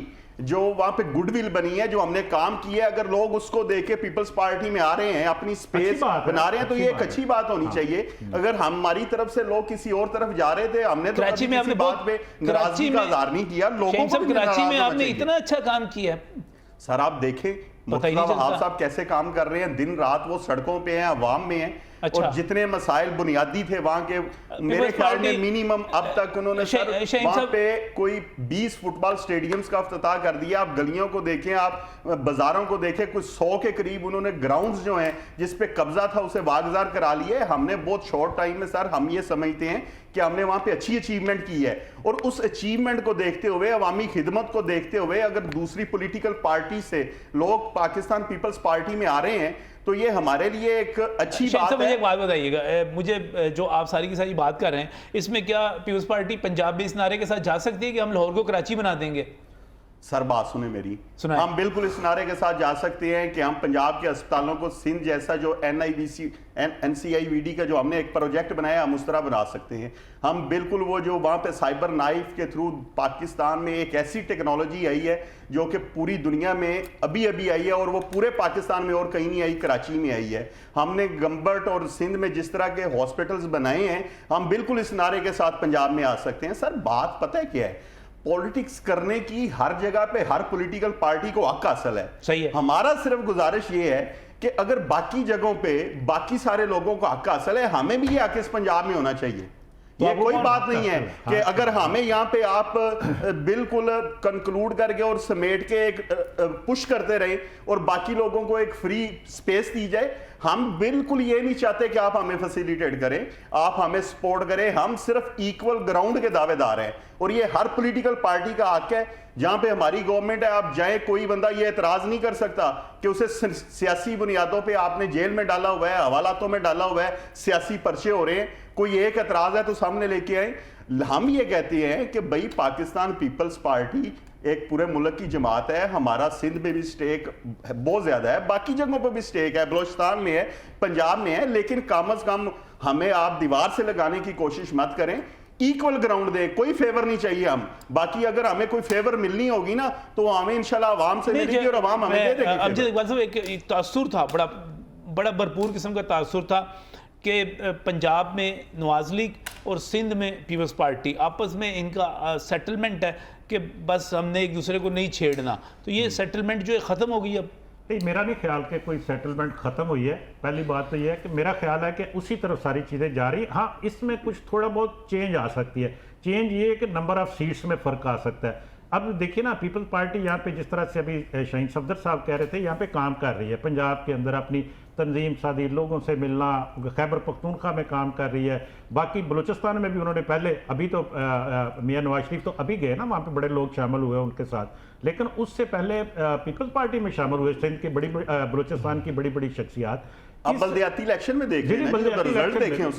जो वहां पे गुडविल बनी है, जो हमने काम किया है, अगर लोग उसको देके पीपल्स पार्टी में आ रहे हैं, अपनी स्पेस बना रहे हैं, तो ये एक अच्छी बात होनी चाहिए। अगर हमारी तरफ से लोग किसी और तरफ जा रहे थे, हमने तो कराची में किसी बात पे नाराजगी का इजहार नहीं किया। लोगों को कराची में आपने इतना अच्छा काम किया सर, आप देखें आप साहब कैसे काम कर रहे हैं, दिन रात वो सड़कों पे हैं, अवाम में हैं। अच्छा। और जितने मसाइल बुनियादी थे वहां के, मेरे ख्याल में मिनिमम अब तक उन्होंने वहां पे कोई 20 फुटबॉल स्टेडियम्स का इफ्तिताह कर दिया। आप गलियों को देखें, आप बाजारों को देखें, कुछ 100 के करीब उन्होंने ग्राउंड्स जो हैं जिस पे कब्जा था उसे वागजार करा लिए। हमने बहुत शॉर्ट टाइम में सर, हम ये समझते हैं कि हमने वहां पे अच्छी अचीवमेंट की है और उस अचीवमेंट को देखते हुए, अवामी खिदमत को देखते हुए, अगर दूसरी पॉलिटिकल पार्टी से लोग पाकिस्तान पीपल्स पार्टी में आ रहे हैं तो ये हमारे लिए एक अच्छी बात है। मुझे एक बात बताइएगा, मुझे जो आप सारी की सारी बात कर रहे हैं, इसमें क्या पीपल्स पार्टी पंजाब भी इस नारे के साथ जा सकती है कि हम लाहौर को कराची बना देंगे? सर बात सुने मेरी, हम बिल्कुल इस नारे के साथ जा सकते हैं कि हम पंजाब के अस्पतालों को सिंध जैसा जो NCIVD का जो हमने एक प्रोजेक्ट बनाया, हम उस तरह बना सकते हैं। हम बिल्कुल वो जो वहाँ पे साइबर नाइफ के थ्रू पाकिस्तान में एक ऐसी टेक्नोलॉजी आई है जो कि पूरी दुनिया में अभी अभी आई है और वो पूरे पाकिस्तान में और कहीं नहीं आई, कराची में आई है। हमने गंबर्ट और सिंध में जिस तरह के हॉस्पिटल्स बनाए हैं, हम बिल्कुल इस नारे के साथ पंजाब में आ सकते हैं। सर बात पता है क्या है, पॉलिटिक्स करने की हर जगह पे हर पॉलिटिकल पार्टी को हक हासिल है। सही है। हमारा सिर्फ गुजारिश ये है कि अगर बाकी जगहों पे बाकी सारे लोगों को हक हासिल है, हमें भी ये हक इस पंजाब में होना चाहिए। ये कोई बात नहीं है कि अगर हमें यहाँ पे आप बिल्कुल कंक्लूड करके और समेट के एक पुश करते रहे और बाकी लोगों को एक फ्री स्पेस दी जाए। हम बिल्कुल ये नहीं चाहते कि आप हमें फैसिलिटेट करें, आप हमें सपोर्ट करें। हम सिर्फ इक्वल ग्राउंड के दावेदार हैं और ये हर पॉलिटिकल पार्टी का हक है। जहां पे हमारी गवर्नमेंट है, आप जाएं, कोई बंदा ये एतराज नहीं कर सकता कि उसे सियासी बुनियादों पे आपने जेल में डाला हुआ है, हवालातों में डाला हुआ है, सियासी पर्चे हो रहे हैं। कोई एक एतराज है तो सामने लेके आए। हम ये कहते हैं कि भाई पाकिस्तान पीपल्स पार्टी एक पूरे मुल्क की जमात है। हमारा सिंध में भी स्टेक बहुत ज्यादा है, बाकी जगहों पर भी स्टेक है, बलोचिस्तान में है, पंजाब में है, लेकिन कम से कम हमें आप दीवार से लगाने की कोशिश मत करें। इक्वल ग्राउंड दे, कोई फेवर नहीं चाहिए हम। बाकी अगर हमें कोई फेवर मिलनी होगी ना तो हमें इंशाल्लाह आवाम से मिलेगी और आवाम हमें दे देगी। अब जो एक तासुर था, बड़ा भरपूर किस्म का तासुर था कि पंजाब में नवाज लीग और सिंध में पीपल्स पार्टी आपस में इनका सेटलमेंट है कि बस हमने एक दूसरे को नहीं छेड़ना। तो ये सेटलमेंट जो है ख़त्म हो गई अब? नहीं, मेरा नहीं ख्याल कि कोई सेटलमेंट ख़त्म हुई है। पहली बात तो ये है कि मेरा ख्याल है कि उसी तरफ सारी चीज़ें जा रही। हाँ, इसमें कुछ थोड़ा बहुत चेंज आ सकती है। चेंज ये है कि नंबर ऑफ़ सीट्स में फ़र्क आ सकता है। अब देखिए ना, पीपल्स पार्टी यहाँ पे जिस तरह से अभी शाहीन सफदर साहब कह रहे थे, यहाँ पे काम कर रही है। पंजाब के अंदर अपनी तंजीम सादी, लोगों से मिलना, खैबर पख्तूनख्वा में काम कर रही है। बाकी बलूचिस्तान में भी उन्होंने पहले, अभी तो मियां नवाज शरीफ तो अभी गए ना, वहाँ पे बड़े लोग शामिल हुए उनके साथ, लेकिन उससे पहले पीपल्स पार्टी में शामिल हुए सिंध की बलूचिस्तान की बड़ी बड़ी शख्सियात। अब बल्दियाती इलेक्शन में देखें,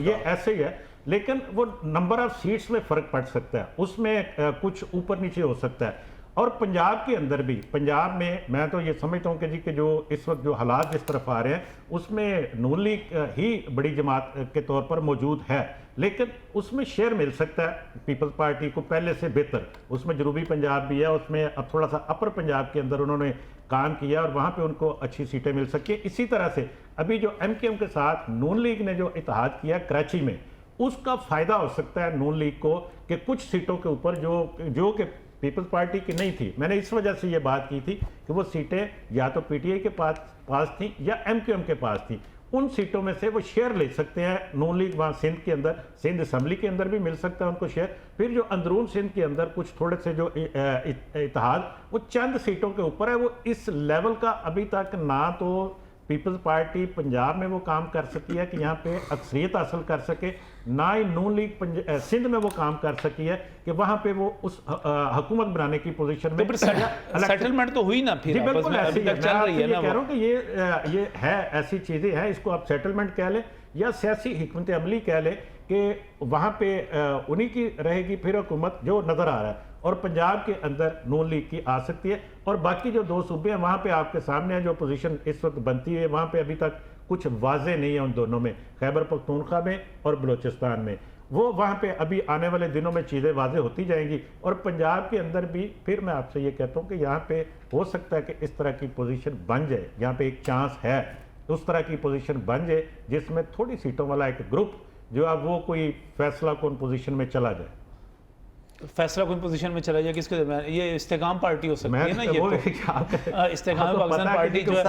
ये ऐसे ही है। लेकिन वो नंबर ऑफ सीट्स में फ़र्क पड़ सकता है, उसमें कुछ ऊपर नीचे हो सकता है। और पंजाब के अंदर भी, पंजाब में मैं तो ये समझता हूँ कि जी कि जो इस वक्त जो हालात जिस तरफ आ रहे हैं उसमें नून लीग ही बड़ी जमात के तौर पर मौजूद है, लेकिन उसमें शेयर मिल सकता है पीपल्स पार्टी को पहले से बेहतर। उसमें जनूबी पंजाब भी है, उसमें अब थोड़ा सा अपर पंजाब के अंदर उन्होंने काम किया और वहाँ पे उनको अच्छी सीटें मिल सकती है। इसी तरह से अभी जो MKM के साथ नून लीग ने जो इत्तेहाद किया कराची में, उसका फ़ायदा हो सकता है नून लीग को कि कुछ सीटों के ऊपर जो कि पीपल्स पार्टी की नहीं थी, मैंने इस वजह से ये बात की थी कि वो सीटें या तो PTI के पास थी या MKM के पास थी, उन सीटों में से वो शेयर ले सकते हैं नून लीग। वहाँ सिंध के अंदर, सिंध असम्बली के अंदर भी मिल सकता है उनको शेयर। फिर जो अंदरून सिंध के अंदर कुछ थोड़े से जो इत्तेहाद वो चंद सीटों के ऊपर है, वो इस लेवल का अभी तक ना तो पीपल्स पार्टी पंजाब में वो काम कर सकी है कि यहाँ पे अक्सरियत हासिल कर सके, ना ही नून लीग सिंध में वो काम कर सकी है कि वहाँ पे वो उस हुकूमत बनाने की पोजीशन में। तो सेटलमेंट तो हुई ना फिर, बिल्कुल ऐसी है। चल रही है ना, कह रहा हूँ कि ये है, ऐसी चीज़ें हैं, इसको आप सेटलमेंट कह लें या सियासी हिकमत अमली कह लें कि वहाँ पे उन्हीं की रहेगी फिर हुकूमत जो नज़र आ रहा है, और पंजाब के अंदर नून लीग की आ सकती है। और बाकी जो दो सूबे हैं वहाँ पे आपके सामने है जो पोजीशन इस वक्त बनती है, वहाँ पे अभी तक कुछ वाजे नहीं है उन दोनों में, खैबर पख्तूनख्वा में और बलूचिस्तान में। वो वहाँ पे अभी आने वाले दिनों में चीज़ें वाजे होती जाएंगी। और पंजाब के अंदर भी फिर मैं आपसे ये कहता हूँ कि यहाँ पे हो सकता है कि इस तरह की पोजीशन बन जाए, यहाँ पे एक चांस है उस तरह की पोजीशन बन जाए जिसमें थोड़ी सीटों वाला एक ग्रुप जो है वो कोई फैसला कौन पोजीशन में चला जाए। फैसला कौन पोजीशन में चला जाए किसके दरमियान? ये इस्तेकाम पार्टी हो सकती है ना, ये तो इस्तेकाम पाकिस्तान पार्टी जो है।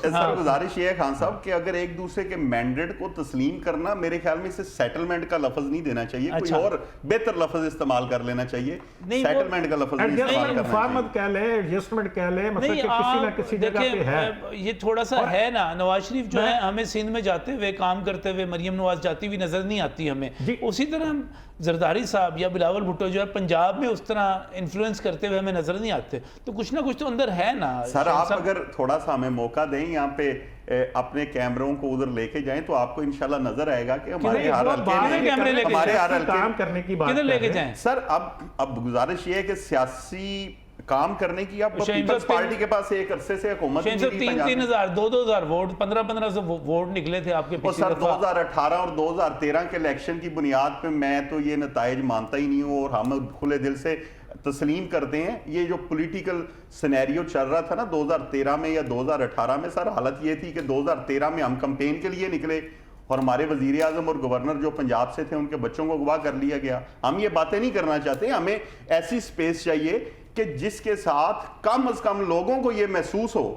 सर गुजारिश ये है खान साहब कि अगर एक दूसरे के मैंडेट को तस्लीम करना, मेरे ख्याल में इसे सेटलमेंट का लफ्ज नहीं देना चाहिए, कोई और बेहतर लफ्ज इस्तेमाल कर लेना चाहिए। सेटलमेंट का लफ्ज नहीं इस्तेमाल करना कह ले, एडजस्टमेंट कह ले, मतलब कि किसी ना किसी जगह पे है। ये थोड़ा सा है ना, नवाज शरीफ जो है हमें सिंध में जाते हुए काम करते हुए, मरियम नवाज जाती हुई नजर नहीं आती हमें, उसी तरह जरदारी साहब या बिलावल भुट्टो जो है पंजाब में उस तरह इन्फ्लुएंस करते हुए हमें नजर नहीं आते। तो कुछ ना कुछ तो अंदर है ना। सर आप अगर थोड़ा सा हमें मौका दें, यहाँ पे अपने कैमरों को उधर लेके जाएं तो आपको इंशाल्लाह नजर आएगा कि हमारे हर हल्के काम करने की बात किधर लेके जाएं। सर अब गुजारिश ये है कि सियासी काम करने की अब पीपल्स पार्टी के पास एक अरसे से हुकूमत 3,000 2,000 वोट 1500 वोट निकले थे आपके पिछले सर 2018 और 2013 के इलेक्शन की बुनियाद पे मैं तो ये नताइज मानता ही नहीं हूँ और हम खुले दिल से तस्लीम करते हैं। ये जो पॉलिटिकल सिनेरियो चल रहा था ना 2013 में या 2018 में, सर हालत ये थी कि 2013 में हम कैंपेन के लिए निकले और हमारे वजीर आजम और गवर्नर जो पंजाब से थे उनके बच्चों को अगवा कर लिया गया। हम ये बातें नहीं करना चाहते, हमें ऐसी स्पेस चाहिए कि जिसके साथ कम से कम लोगों को ये महसूस हो,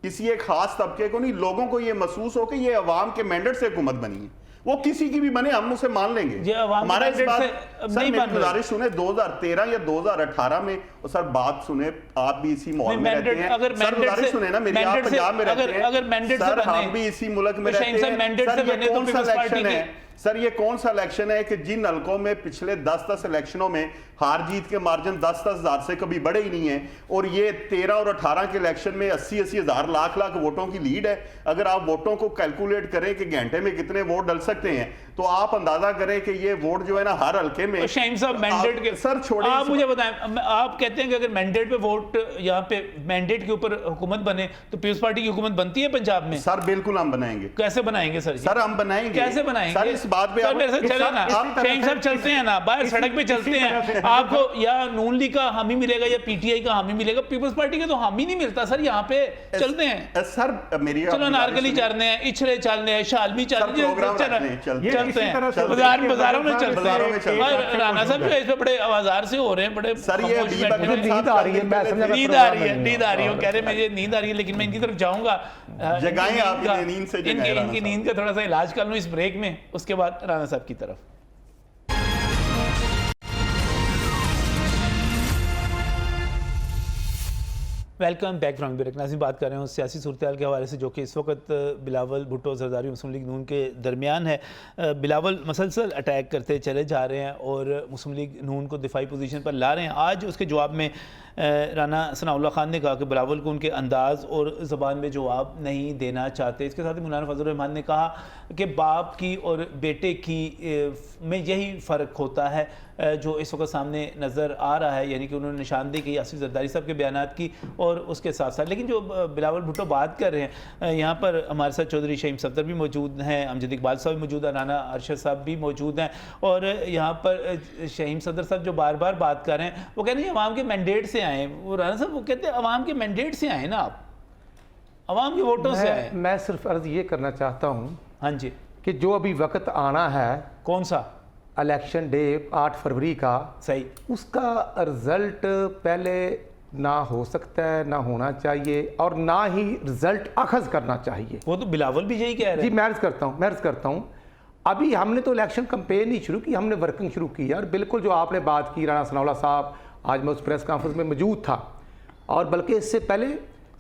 किसी एक खास तबके को नहीं, लोगों को ये महसूस हो कि ये अवाम के मैंडेट से हुकूमत बनी है। वो किसी की भी बने हम उसे मान लेंगे। हमारा इस बात सर मेरी गुजारिश सुने 2013 या 2018 में, सर बात सुने, आप भी इसी माहौल में रहते हैं, सर गुजारिश सुने ना मेरी, आप पंजाब में रहते हैं, सर हम भी इसी मुल्क में रहते हैं। सर ये कौन सा इलेक्शन है, सर ये कौन सा इलेक्शन है कि जिन हल्कों में पिछले 10-10 इलेक्शनों में हार जीत के मार्जिन 10-10 हज़ार से कभी बढ़े ही नहीं है, और ये 13 और 18 के इलेक्शन में 80-80 हज़ार लाख वोटों की लीड है। अगर आप वोटों को कैलकुलेट करें कि घंटे में कितने वोट डल सकते हैं तो आप अंदाजा करें कि ये वोट जो है ना हर हल्के में। शाहीन साहब मैंडेट के सर छोड़े, आप मुझे बताएं, आप कहते हैं कि अगर मैंडेट पे वोट, यहाँ पे मैंडेट के ऊपर हुकूमत बने तो पीपल्स पार्टी की हुकूमत बनती है पंजाब में? सर बिल्कुल हम बनाएंगे। कैसे बनाएंगे सर? सर हम बनाएंगे। कैसे बनाएंगे सर? इस बात पे चले ना, शाहीन साहब चलते हैं ना बाहर सड़क पे चलते हैं, आपको या नून लीग का हामी मिलेगा या PTI का हामी मिलेगा, पीपल्स पार्टी का तो हामी नहीं मिलता सर। यहाँ पे चलते हैं सर, मेरी चलो नारकली चलने हैं, इछड़े चलने हैं, शालमी चलते हैं, बाजारों में चलते हैं। राणा साहब जो इस पे बड़े आवाजार से हो रहे हैं, बड़े सर ये नींद आ रही है, कह रहे मुझे नींद आ रही है, लेकिन मैं इनकी तरफ जाऊंगा। जगाएं आप नींद से, इनकी नींद का थोड़ा सा इलाज कर लूं इस ब्रेक में, उसके बाद राणा साहब की तरफ। Welcome back from break. नाज़रीन, बात कर रहे हैं उस सियासी सूरत के हवाले से जो कि इस वक्त बिलावल भुट्टो ज़रदारी मुस्लिम लीग नून के दरमियान है। बिलावल मसलसल अटैक करते चले जा रहे हैं और मुस्लिम लीग नून को दिफाई पोजीशन पर ला रहे हैं। आज उसके जवाब में राना सनाउल्लाह खान ने कहा कि बिलावल को उनके अंदाज़ और ज़बान में जवाब नहीं देना चाहते। इसके साथ ही मौलाना फजल रहमान ने कहा कि बाप की और बेटे की में यही फ़र्क होता है जो इस वक्त सामने नज़र आ रहा है, यानी कि उन्होंने निशानदेही की आसिफ जरदारी साहब के बयानात की और उसके साथ साथ। लेकिन जो बिलावल भुट्टो बात कर रहे हैं, यहाँ पर हमारे साथ चौधरी शहीम सफदर भी मौजूद हैं, अमजद इकबाल साहब भी मौजूद हैं, राना अरशद साहब भी मौजूद हैं और यहाँ पर शहीम सफदर साहब जो बार बार बात कर रहे हैं वो कह रहे हैं अवाम के मैंडेट से आए। वो राना साहब वो कहते हैं अवाम के मैंडेट से आए ना, आप अवाम के वोटों से आए। मैं सिर्फ अर्ज ये करना चाहता हूँ हाँ जी, कि जो अभी वक्त आना है, कौन सा इलेक्शन डे 8 फरवरी का, सही, उसका रिजल्ट पहले ना हो सकता है, ना होना चाहिए और ना ही रिजल्ट अखज़ करना चाहिए। वो तो बिलावल भी यही कह रहे हैं। जी मैं अर्ज करता हूँ अभी हमने तो इलेक्शन कंपेन नहीं शुरू की, हमने वर्किंग शुरू की है। और बिल्कुल जो आपने बात की राना सनाउल्लाह साहब, आज मैं उस प्रेस कॉन्फ्रेंस में मौजूद था और बल्कि इससे पहले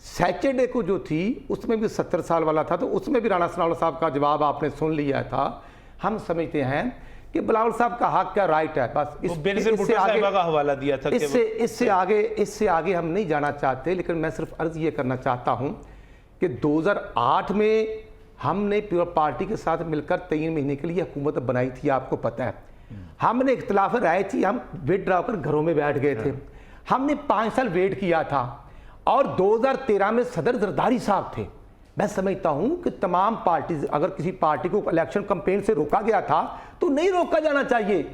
सैटरडे को जो थी उसमें भी 70 साल वाला था, तो उसमें भी राना सनाउल्लाह साहब का जवाब आपने सुन लिया था। हम समझते हैं कि बिलावल साहब का हक क्या राइट है, बस इससे आगे का हवाला दिया था, इससे आगे हम नहीं जाना चाहते। लेकिन मैं सिर्फ अर्ज ये करना चाहता हूँ कि 2008 में हमने प्योर पार्टी के साथ मिलकर 3 महीने के लिए हुकूमत बनाई थी, आपको पता है। हमने इख्तिलाफ राय थी, हम वेट ड्रा कर घरों में बैठ गए थे। हमने 5 साल वेट किया था और 2013 में सदर जरदारी साहब थे। मैं समझता हूं कि तमाम पार्टी, अगर किसी पार्टी को इलेक्शन कैंपेन से रोका गया था तो नहीं रोका जाना चाहिए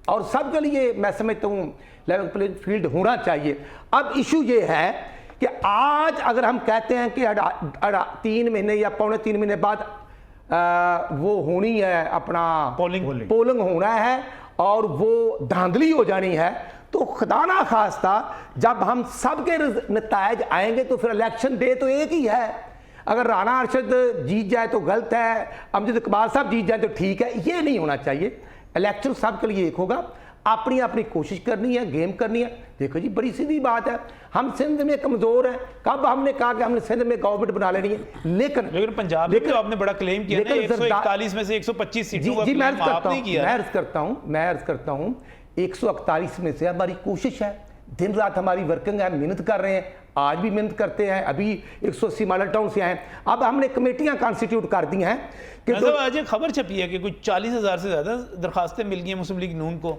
और सबके लिए मैं समझता हूं लेवल प्लेइंग फील्ड होना चाहिए। अब इशू ये है कि आज अगर हम कहते हैं कि 3 महीने या पौने 3 महीने बाद वो होनी है, अपना पोलिंग होना है और वो धांधली हो जानी है, तो खुदा ना खास्ता जब हम सबके नतायज आएंगे तो फिर इलेक्शन डे तो एक ही है। अगर राना अरशद जीत जाए तो गलत है, अमजद इकबाल साहब जीत जाए तो ठीक है, ये नहीं होना चाहिए। इलेक्शन सबके लिए एक होगा, अपनी अपनी कोशिश करनी है, गेम करनी है। देखो जी, बड़ी सीधी बात है, हम सिंध में कमजोर हैं। कब हमने कहा कि हमने सिंध में गवर्नमेंट बना लेनी है, लेकिन पंजाब में तो आपने बड़ा क्लेम किया ना, 141 में से 125 सीटों का जी मैं अर्ज करता हूं 141 में से हमारी कोशिश है, दिन रात हमारी वर्किंग है, मेहनत कर रहे हैं, आज भी मेहनत करते हैं। अभी 180 मॉडल टाउन से आए, अब हमने कमेटियां कॉन्स्टिट्यूट कर दी हैं कि आज एक खबर छपी है कि कुछ 40,000 से ज्यादा दरखास्तें मिल गई हैं मुस्लिम लीग नून को।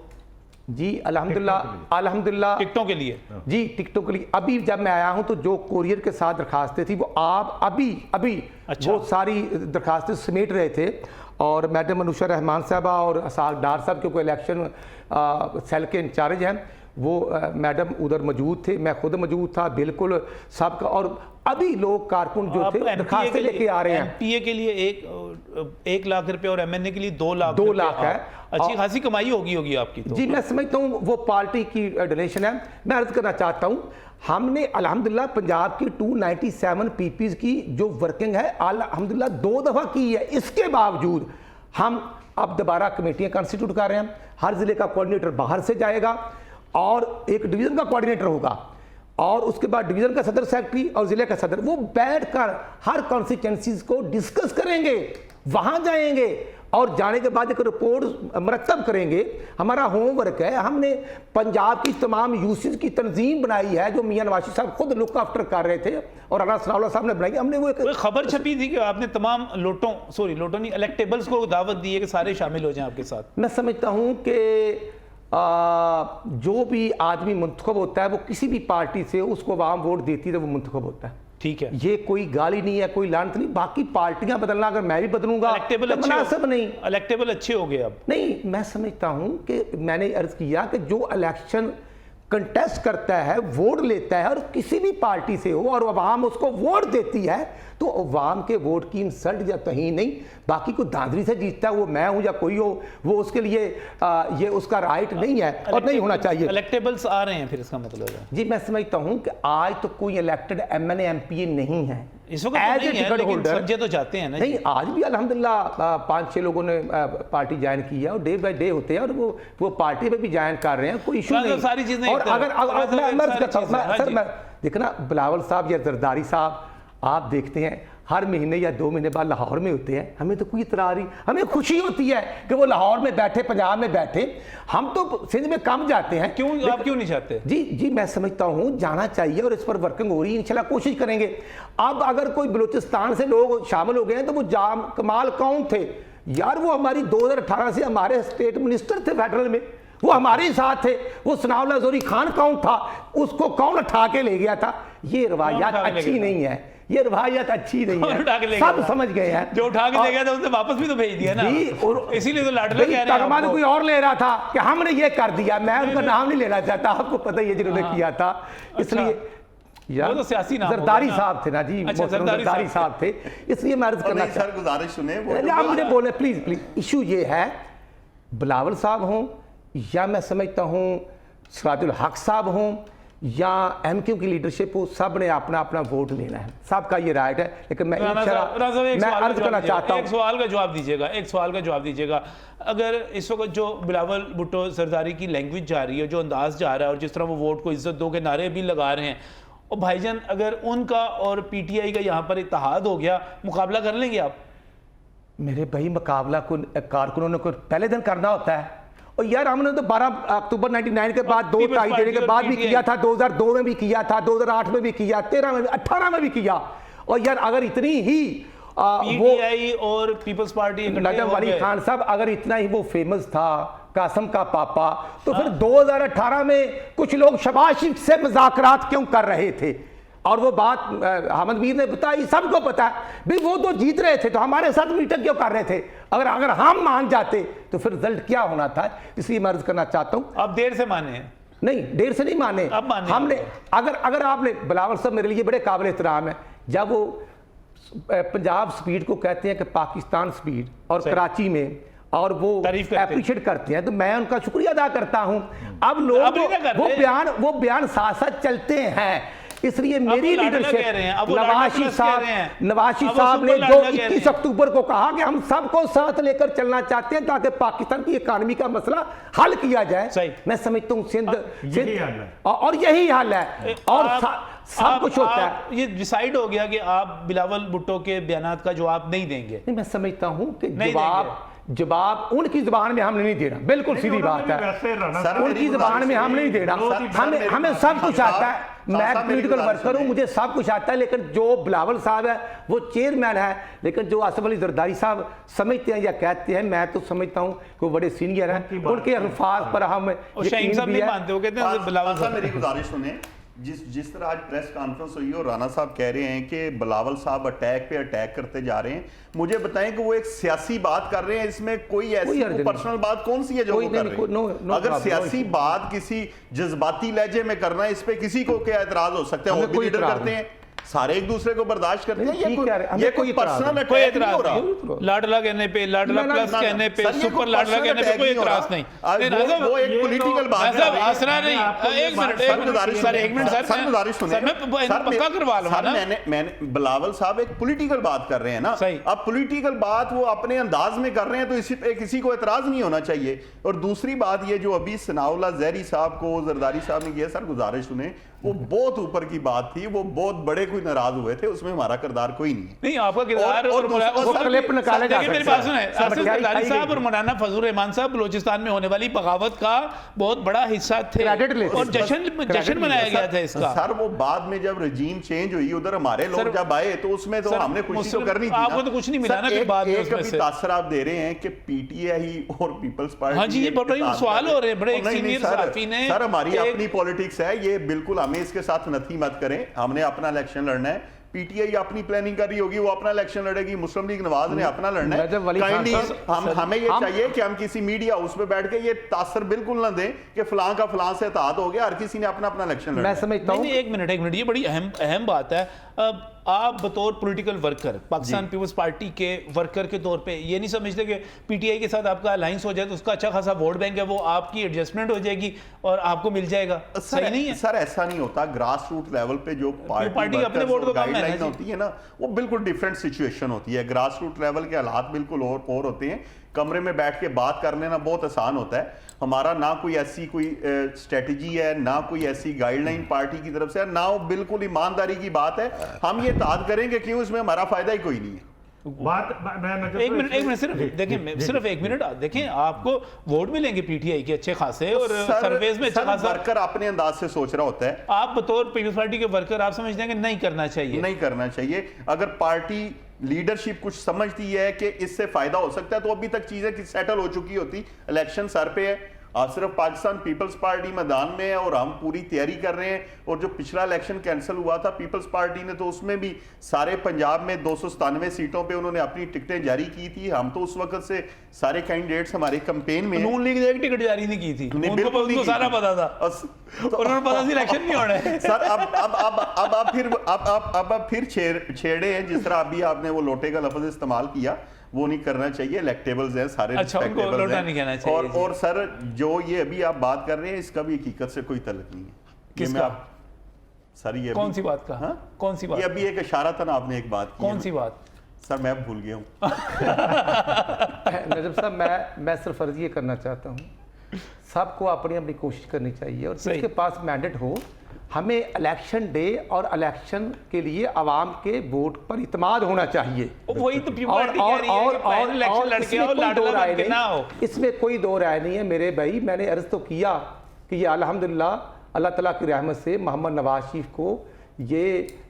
जी अल्हम्दुलिल्लाह टिकटों के लिए, जी टिकटों के लिए। अभी जब मैं आया हूं तो जो कोरियर के साथ दरखास्तें थी वो आप अभी अच्छा। वो सारी दरखास्तें समेट रहे थे और मैडम अनुषा रहमान साहबा और असाक डार साहब के कोई इलेक्शन सेल के इंचार्ज हैं, वो मैडम उधर मौजूद थे, मैं खुद मौजूद था, बिल्कुल सबका। और अभी लोग कारकुन जो थे दरखास्तें लेके आ रहे हैं। एमपीए के लिए 1 लाख रुपए और एमएनए के लिए 2 लाख है। अच्छी खासी कमाई होगी आपकी तो। जी मैं समझता हूँ वो पार्टी की डोनेशन है। मैं अर्ज करना चाहता हूँ, हमने अल्हम्दुलिल्लाह पंजाब की 297 पीपीज की जो वर्किंग है अल्हम्दुलिल्लाह 2 दफ़ा की है। इसके बावजूद हम अब दोबारा कमेटियां कॉन्स्टिट्यूट कर रहे हैं। हर जिले का कोऑर्डिनेटर बाहर से जाएगा और एक डिवीजन का कोऑर्डिनेटर होगा और उसके बाद डिवीजन का सदर सेक्रेटरी और जिले का सदर, वो बैठकर हर कॉन्स्टिट्यूएंसीज को डिस्कस करेंगे, वहां जाएंगे और जाने के बाद एक रिपोर्ट मरतब करेंगे। हमारा होमवर्क है, हमने पंजाब की तमाम यूसीज की तंजीम बनाई है जो मियां नवाज साहब खुद लुक आफ्टर कर रहे थे और राना सनाउल्लाह साहब ने बनाई। हमने वो एक खबर छपी थी कि आपने तमाम लोटों नहीं इलेक्टेबल्स को दावत दी है कि सारे शामिल हो जाएं आपके साथ। मैं समझता हूं कि जो भी आदमी मुंतखब होता है वो किसी भी पार्टी से उसको आवाम वोट देती है तो वो मुंतखब होता है, ठीक है। ये कोई गाली नहीं है, कोई लानत नहीं। बाकी पार्टियां बदलना, अगर मैं भी बदलूंगा तो मुनासिब नहीं। इलेक्टेबल अच्छे हो गए अब नहीं, मैं समझता हूं कि मैंने अर्ज किया कि जो इलेक्शन कंटेस्ट करता है, वोट लेता है और किसी भी पार्टी से हो और आवाम उसको वोट देती है तो अवाम के वोट की इंसल्ट या कहीं नहीं, बाकी कोई धांधली से जीतता है वो मैं हूं या कोई हो, वो उसके लिए ये उसका राइट नहीं है और नहीं होना चाहिए। इलेक्टेबल्स आ रहे हैं फिर इसका मतलब है? जी मैं समझता हूं कि आज तो कोई इलेक्टेड एमएनए एमपीए नहीं है इस वक्त तो नहीं है, लेकिन समझे तो जाते हैं ना। नहीं, आज भी अल्हम्दुलिल्लाह 5-6 लोगों ने पार्टी ज्वाइन की है और डे बाय डे होते हैं और वो पार्टी में भी ज्वाइन कर रहे हैं, कोई इशू नहीं। सारी चीजें और अगर मैं देखना बिलावल साहब या जरदारी साहब, आप देखते हैं हर महीने या 2 महीने बाद लाहौर में होते हैं, हमें तो कोई इतरार नहीं, हमें खुशी होती है कि वो लाहौर में बैठे, पंजाब में बैठे। हम तो सिंध में कम जाते हैं। क्यों आप क्यों नहीं चाहते? जी मैं समझता हूँ जाना चाहिए और इस पर वर्किंग हो रही है, इंशाल्लाह कोशिश करेंगे। अब अगर कोई बलूचिस्तान से लोग शामिल हो गए हैं तो वो जाम कमाल कौन थे यार? वो हमारी 2018 से हमारे स्टेट मिनिस्टर थे फेडरल में, वो हमारे साथ थे। वो सनाउल्लाह ज़ोरी खान कौन था, उसको कौन उठा के ले गया था? ये रवायात अच्छी नहीं है, ये रवायत अच्छी नहीं है, सब समझ गए हैं। जो उठा के ले गया था उसे वापस भी तो भेज दिया ना, इसीलिए तो लाडला कह रहे हैं। तो कोई और ले रहा था कि हमने ये कर दिया, मैं उनका नाम नहीं लेना चाहता, आपको पता ही है जिन्होंने किया था। इसलिए वो तो सियासी नाम जरदारी साहब थे ना जी, जरदारी साहब थे, इसलिए मैं अर्ज करना सर गुजारिश सुने, आप मुझे बोले प्लीज। इशू ये है बिलावल साहब हों या मैं समझता हूँ सिराजुल हक साहब हों या एमक्यू की लीडरशिप हो, सब ने अपना अपना वोट लेना है, सबका ये राइट है। लेकिन मैं अर्ज करना चाहता हूँ, एक सवाल का जवाब दीजिएगा, एक सवाल का जवाब दीजिएगा। अगर इस वक्त जो बिलावल भुट्टो सरदारी की लैंग्वेज जा रही है, जो अंदाज जा रहा है और जिस तरह वो वोट को इज्जत दो के नारे भी लगा रहे हैं, और भाईजान अगर उनका और पीटीआई का यहाँ पर इत्तेहाद हो गया, मुकाबला कर लेंगे आप? मेरे भाई मुकाबला को कारकुनों को पहले दिन करना होता है। और यार हमने तो 12 अक्टूबर 99 के बाद 2-2.5 देने के बाद भी किया था, 2002 में भी किया था, 2008 में भी किया, 13 में भी, 18 में भी किया। और यार अगर इतनी ही पीटीआई और पीपल्स पार्टी, नजम वली खान साहब अगर इतना ही वो फेमस था, कासम का पापा, तो फिर 2018 में कुछ लोग शबाश से मुज़ाकरात क्यों कर रहे थे? और वो बात अहमद मीर ने बताई, सबको पता है भाई, वो तो जीत रहे थे तो हमारे साथ मीटिंग क्यों कर रहे थे? अगर हम मान जाते तो फिर रिजल्ट क्या होना था? इसलिए मैं अर्ज करना चाहता हूँ, आप देर से माने? नहीं, देर से नहीं माने, हमने अगर आपने बिलावल साहब मेरे लिए बड़े काबिल एहतराम है, जब वो पंजाब स्पीड को कहते हैं कि पाकिस्तान स्पीड, और कराची में और वो अप्रिशिएट करते हैं, तो मैं उनका शुक्रिया अदा करता हूं। अब लोग वो बयान साथ साथ चलते हैं, इसलिए मेरी लीडरशिप नवाशी साहब ने जो 21 अक्टूबर को कहा कि हम सबको साथ लेकर चलना चाहते हैं ताकि पाकिस्तान की इकानमी का मसला हल किया जाए। मैं समझता हूं सिंध और यही हल है और सब कुछ होता है। ये डिसाइड हो गया कि आप बिलावल भुट्टो के बयानात का जवाब नहीं देंगे? नहीं, मैं समझता हूं कि जवाब उनकी जुबान में हमने नहीं देना, बिल्कुल सीधी बात है, उनकी जुबान में हम नहीं देना। हमें सब कुछ आता है, मैं पॉलिटिकल वर्कर हूं, मुझे सब कुछ आता है। लेकिन जो बिलावल साहब है वो चेयरमैन है, लेकिन जो आसिफ अली जरदारी साहब समझते हैं या कहते हैं, मैं तो समझता हूं कि बड़े सीनियर हैं, उनके अल्फाज पर हम यकीन भी है। मेरी गुजारिश सुने, जिस तरह आज प्रेस कॉन्फ्रेंस हुई और राना साहब कह रहे हैं कि बिलावल साहब अटैक पे अटैक करते जा रहे हैं, मुझे बताएं कि वो एक सियासी बात कर रहे हैं, इसमें कोई ऐसी पर्सनल बात कौन सी है जो वो कर रहे हैं? अगर सियासी बात किसी जज्बाती लहजे में करना है, इस पे किसी को क्या एतराज हो सकता है? वो भी लीडर करते हैं, सारे एक दूसरे को बर्दाश्त करते हैं, ये कोई पर्सनल कोई एतराज नहीं। लाडला कहने पे, लाडला प्लस कहने पे, सुपर लाडला कहने पे कोई एतराज नहीं। वो एक पॉलिटिकल बात है, आसरा नहीं। एक मिनट सर, गुजारिश सुने, पक्का करवा लूंगा ना। मैंने बिलावल साहब एक पॉलिटिकल बात कर रहे हैं ना, अब पॉलिटिकल बात वो अपने अंदाज में कर रहे हैं, तो इसी पे किसी को एतराज नहीं होना चाहिए। और दूसरी बात ये जो अभी सनाउल्लाह ज़हरी साहब को जरदारी साहब ने किया, सर गुजारिश सुने, वो बहुत ऊपर की बात थी, वो बहुत बड़े कोई नाराज हुए थे, उसमें हमारा किरदार कोई नहीं। आपका किरदार और क्लिप निकाले जा सकते हैं। मेरी बात सुने, जरदारी साहब और मौलाना फजल रहमान साहब बलूचिस्तान में होने वाली बगावत का बहुत बड़ा हिस्सा थे और जश्न मनाया गया था इसका। सर वो बाद में जब रजीम चेंज हुई, उधर हमारे लोग जब आए तो उसमें तो हमने खुशी तो करनी थी, आपको तो कुछ नहीं मिला ना। बाद में उसमें तासर आप दे रहे हैं कि पीटीआई और पीपल्स पार्टी, हाँ जी, ये बड़े सवाल हो रहे हैं, बड़े सीनियर सहाफी ने। सर हमारी अपनी पॉलिटिक्स है, ये बिल्कुल हमें इसके साथ नथी मत करें, हमने अपना इलेक्शन लड़ना है। पीटीआई अपनी प्लानिंग कर रही होगी, वो अपना इलेक्शन लड़ेगी, मुस्लिम लीग नवाज ने अपना लड़ना है। हमें ये चाहिए कि हम किसी मीडिया हाउस में बैठ के ये तासर बिल्कुल ना दें कि फलां का फलां से इत्तेहाद हो गया, हर किसी ने अपना अपना इलेक्शन लड़ना है। मैं समझता हूं, एक मिनट, ये बड़ी अहम बात है। अब आप बतौर political worker, Pakistan Peoples Party के वर्कर के तौर पे ये नहीं समझते कि पीटीआई के साथ आपका अलायंस हो जाए तो उसका अच्छा खासा वोट बैंक है वो आपकी एडजस्टमेंट हो जाएगी और आपको मिल जाएगा? सही नहीं है सर, ऐसा नहीं होता। ग्रास रूट लेवल पे जो पार्टी अपने वोट को गाइडलाइन होती है ना, वो बिल्कुल डिफरेंट सिचुएशन होती है। ग्रास रूट लेवल के हालात बिल्कुल और होते हैं। कमरे में बैठ के बात कर लेना बहुत आसान होता है। हमारा ना कोई ऐसी कोई स्ट्रेटजी है, ना कोई ऐसी गाइडलाइन पार्टी की तरफ से है, ना वो बिल्कुल ईमानदारी की बात है। हम ये ताद करेंगे क्यों, इसमें हमारा फायदा ही कोई नहीं है। एक मिनट सिर्फ देखें, सिर्फ एक मिनट देखें, आपको वोट मिलेंगे पीटीआई के अच्छे खासे और सर्वेज में अच्छा खासा। वर्कर अपने अंदाज से सोच रहा होता है। आप बतौर पीपल्स पार्टी के वर्कर आप समझते हैं कि नहीं करना चाहिए? नहीं करना चाहिए। अगर पार्टी लीडरशिप कुछ समझती है कि इससे फायदा हो सकता है तो अभी तक चीजें सेटल हो चुकी होती। इलेक्शन सर पे है, आज सिर्फ पाकिस्तान पीपल्स पार्टी मैदान में है और हम पूरी तैयारी कर रहे हैं। और जो पिछला इलेक्शन कैंसिल हुआ था पीपल्स पार्टी ने, तो उसमें भी सारे पंजाब में 297 सीटों पे उन्होंने अपनी टिकटें जारी की थी। हम तो उस वक्त से सारे कैंडिडेट्स हमारे कैंपेन में। नून लीग ने एक टिकट जारी नहीं की थी, उनको सारा पता था और उन्होंने पता था इलेक्शन नहीं होना है। सर अब आप फिर छेड़े हैं, जिस तरह अभी आपने वो लोटे का लफ्ज इस्तेमाल किया, वो नहीं करना चाहिए। इलेक्टेबल्स हैं सारे, अच्छा, उनको लोटा नहीं कहना चाहिए। और सर जो ये अभी आप बात कर रहे हैं इसका भी हकीकत से कोई तल्लुक नहीं है। किसका? सर ये कौन सी बात का? हाँ? कौन सी बात? ये अभी एक इशारा था ना, आपने एक बात की। कौन सी बात? सर मैं भूल गया हूँ। नजब साहब, मैं सिर्फ अर्ज ये करना चाहता हूँ, सबको अपनी अपनी कोशिश करनी चाहिए और जिसके पास मैंडेट हो, हमें इलेक्शन डे और इलेक्शन के लिए आवाम के वोट पर इत्मीनान होना चाहिए। वही तो इसमें कोई दो राय नहीं है मेरे भाई। मैंने अर्ज तो किया कि ये अल्हम्दुलिल्लाह अल्लाह ताला की रहमत से मोहम्मद नवाज शरीफ को ये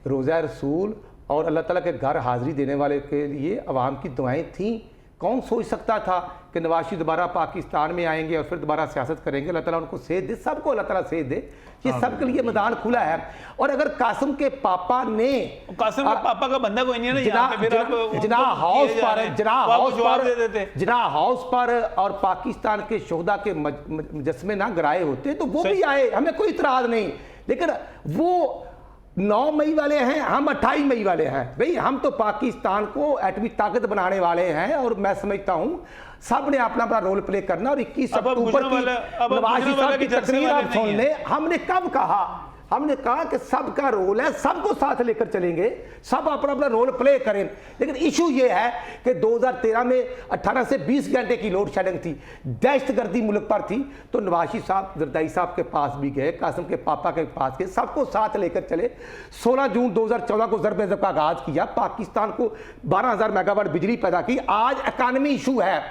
रोज़ा रसूल और अल्लाह ताला के घर हाज़िरी देने वाले के लिए आवाम की दुआएं थीं। कौन सोच सकता था कि नवाज शरीफ दोबारा पाकिस्तान में आएंगे और फिर दोबारा सियासत करेंगे। अल्लाह ताला उनको सेहत दे, सबको अल्लाह ताला सेहत दे। ये सबके लिए मैदान खुला है। और अगर कासिम के पापा ने, कासिम के पापा का बंदा कोई नहीं है ना, जिना हाउस पर और पाकिस्तान के शोहदा के मुजस्समे ना गिराए होते तो वो भी आए, हमें कोई इतराज नहीं। लेकिन वो 9 मई वाले हैं, हम 28 मई वाले हैं। भाई हम तो पाकिस्तान को एटमी ताकत बनाने वाले हैं और मैं समझता हूं सब ने अपना अपना रोल प्ले करना। और 21 अक्टूबर की नवाज शरीफ साहब की तकरीर आप सुन ले। हमने कब कहा? हमने कहा कि सबका रोल है, सबको साथ लेकर चलेंगे, सब अपना अपना रोल प्ले करें। लेकिन इशू ये है कि 2013 में 18 से 20 घंटे की लोड शेडिंग थी, दहशतगर्दी मुल्क पर थी, तो नवाज शरीफ साहब जरदाई साहब के पास भी गए, कासिम के पापा के पास गए, सबको साथ लेकर चले। 16 जून 2014 को ज़रब का आगाज़ किया, पाकिस्तान को 12,000 मेगावाट बिजली पैदा की। आज इकानमी इशू है।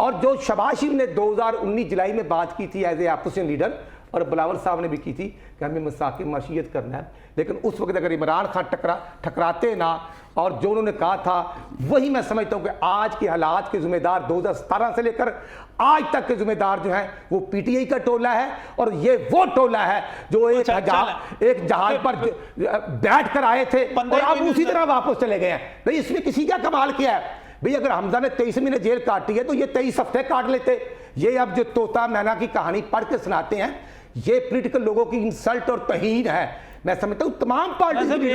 और जो शहबाज शरीफ ने 2019 जुलाई में बात की थी एज ए अपोजिशन लीडर, और बिलावल साहब ने भी की थी कि हमें मसाक़िब मशीयत करना है, लेकिन उस वक्त अगर इमरान खान ठकराते ना और जो उन्होंने कहा था वही मैं समझता हूँ कि आज के हालात के जिम्मेदार 2017 से लेकर आज तक के जिम्मेदार जो हैं वो पीटीआई का टोला है। और ये वो टोला है जो एक जहाज पर बैठ कर आए थे और अब उसी तरह वापस चले गए हैं। भाई इसमें किसी का कमाल किया है? भाई अगर हमजा ने 23 महीने जेल काटी है तो ये 23 हफ्ते काट लेते। ये अब जो तोता मैना की कहानी पढ़ के सुनाते हैं, ये पॉलिटिकल लोगों की इंसल्ट और तहीन है। मैं समझता हूँ तमाम पार्टी।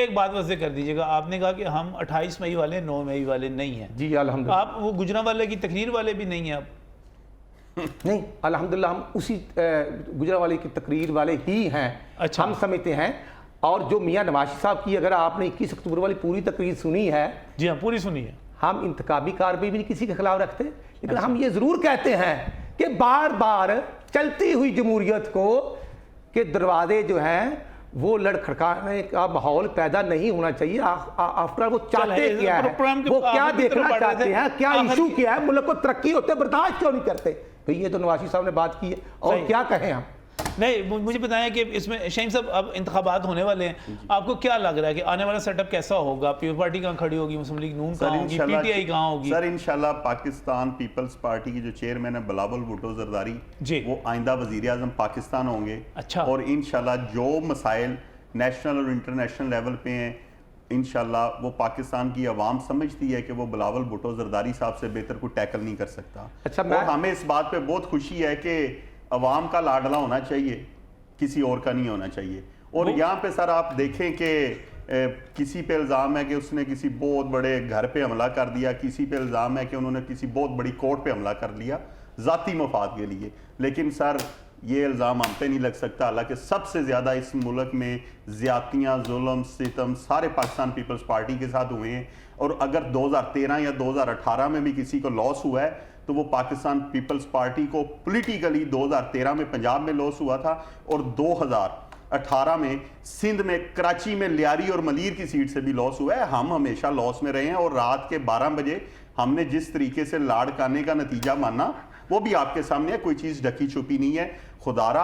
एक बात वैसे कर दीजिएगा, आपने कहा कि हम 28 मई वाले 9 मई वाले नहीं हैं। जी अल्हम्दुलिल्लाह। आप वो गुजरांवाले की तकरीर वाले भी नहीं हैं आप? नहीं अल्हम्दुलिल्लाह, हम उसी गुजरांवाले की तकरीर वाले ही हैं। अच्छा। हम समझते हैं। और जो मियाँ नवाज साहब की अगर आपने 21 अक्टूबर वाली पूरी तकरीर सुनी है, जी हाँ पूरी सुनी है, हम इंतखाबी कार्रवाई भी नहीं किसी के खिलाफ रखते, लेकिन हम ये जरूर कहते हैं कि बार बार चलती हुई जमहूरियत को के दरवाजे जो हैं वो लड़खड़काने का माहौल पैदा नहीं होना चाहिए। आफ्टर वो चाहते क्या है, वो क्या देखना चाहते हैं, क्या इशू क्या है, मुल्क को तरक्की होते बर्दाश्त क्यों नहीं करते? तो ये तो नवाज साहब ने बात की है और क्या कहें हम। नहीं, मुझे बताएं कि इसमें शाहीन साहब अब इंतखाबात होने वाले हैं, आपको क्या लग रहा है कि आने वाला सेटअप कैसा होगा? पीपल्स पार्टी कहाँ खड़ी होगी, मुस्लिम लीग नून कहाँ होगी, पीटीआई कहाँ होगी? सर इंशाल्लाह पाकिस्तान पीपल्स पार्टी की जो चेयरमैन है बिलावल भुट्टो जरदारी, वो आइंदा वजीर आजम पाकिस्तान होंगे। अच्छा। और इंशाल्लाह जो मसाइल नेशनल और इंटरनेशनल लेवल पे हैं, इंशाल्लाह वो पाकिस्तान की आवाम समझती है कि वो बिलावल भुट्टो जरदारी साहब से बेहतर को टैकल नहीं कर सकता। अच्छा, और हमें इस बात पे बहुत खुशी है कि अवाम का लाडला होना चाहिए, किसी और का नहीं होना चाहिए। और यहाँ पे सर आप देखें कि किसी पे इल्ज़ाम है कि उसने किसी बहुत बड़े घर पे हमला कर दिया, किसी पे इल्ज़ाम है कि उन्होंने किसी बहुत बड़ी कोर्ट पे हमला कर लिया ज़ाती मफाद के लिए। लेकिन सर ये इल्ज़ाम हम पे नहीं लग सकता, हालांकि सबसे ज़्यादा इस मुल्क में ज़्यादतियाँ, जुल्म, सितम सारे पाकिस्तान पीपल्स पार्टी के साथ हुए हैं। और अगर 2013 या 2018 में भी किसी को लॉस हुआ है तो वो पाकिस्तान पीपल्स पार्टी को पॉलिटिकली 2013 में पंजाब में लॉस हुआ था और 2018 में सिंध में, कराची में लियारी और मलीर की सीट से भी लॉस हुआ है। हम हमेशा लॉस में रहे हैं और रात के 12 बजे हमने जिस तरीके से लाड़काने का नतीजा माना वो भी आपके सामने है, कोई चीज़ ढकी छुपी नहीं है। खुदारा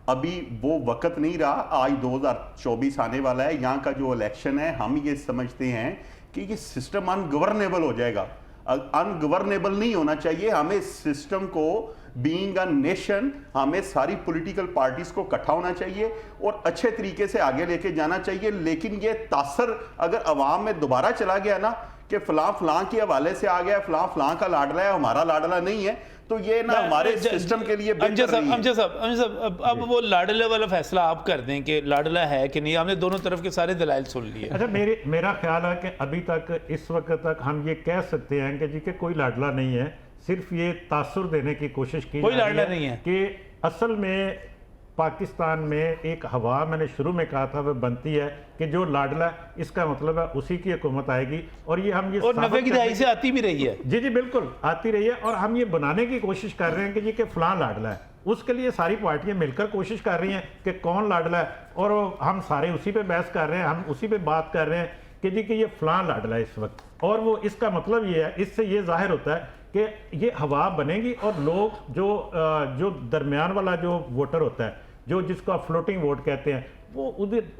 अभी वो वक्त नहीं रहा, आज 2024 आने वाला है, यहाँ का जो इलेक्शन है हम ये समझते हैं कि ये सिस्टम अनगवर्नेबल हो जाएगा। अनगवर्नेबल नहीं होना चाहिए, हमें सिस्टम को बीइंग अ नेशन हमें सारी पॉलिटिकल पार्टीज को इकट्ठा होना चाहिए और अच्छे तरीके से आगे लेके जाना चाहिए। लेकिन ये तासर अगर अवाम में दोबारा चला गया ना कि फलां फलां के हवाले से आ गया, फलां फलां का लाडला है, हमारा लाडला नहीं है, तो ये ना हमारे सिस्टम के लिए बेहतर नहीं है। अमजद साहब अब वो लाडले वाला फैसला आप कर दें कि लाडला है कि नहीं। हमने दोनों तरफ के सारे दलाइल सुन लिए। अच्छा, मेरा ख्याल है कि अभी तक इस वक्त तक हम ये कह सकते हैं कि जी के कोई लाडला नहीं है, सिर्फ ये तासुर देने की कोशिश की कोई लाडला नहीं है कि असल में पाकिस्तान में एक हवा, मैंने शुरू में कहा था, वह बनती है कि जो लाडला इसका मतलब है उसी की हुकूमत आएगी। और ये हम ये और 90 की दहाई से आती भी रही है। जी जी बिल्कुल आती रही है और हम ये बनाने की कोशिश कर रहे हैं कि जी के फलां लाडला है। उसके लिए सारी पार्टियां मिलकर कोशिश कर रही हैं कि कौन लाडला है और हम सारे उसी पे बहस कर रहे हैं, हम उसी पे बात कर रहे हैं कि जी कि ये फलां लाडला है इस वक्त। और वो इसका मतलब ये है, इससे ये जाहिर होता है कि ये हवा बनेगी और लोग जो दरमियान वाला जो वोटर होता है, जो जिसको आप फ्लोटिंग वोट कहते हैं, वो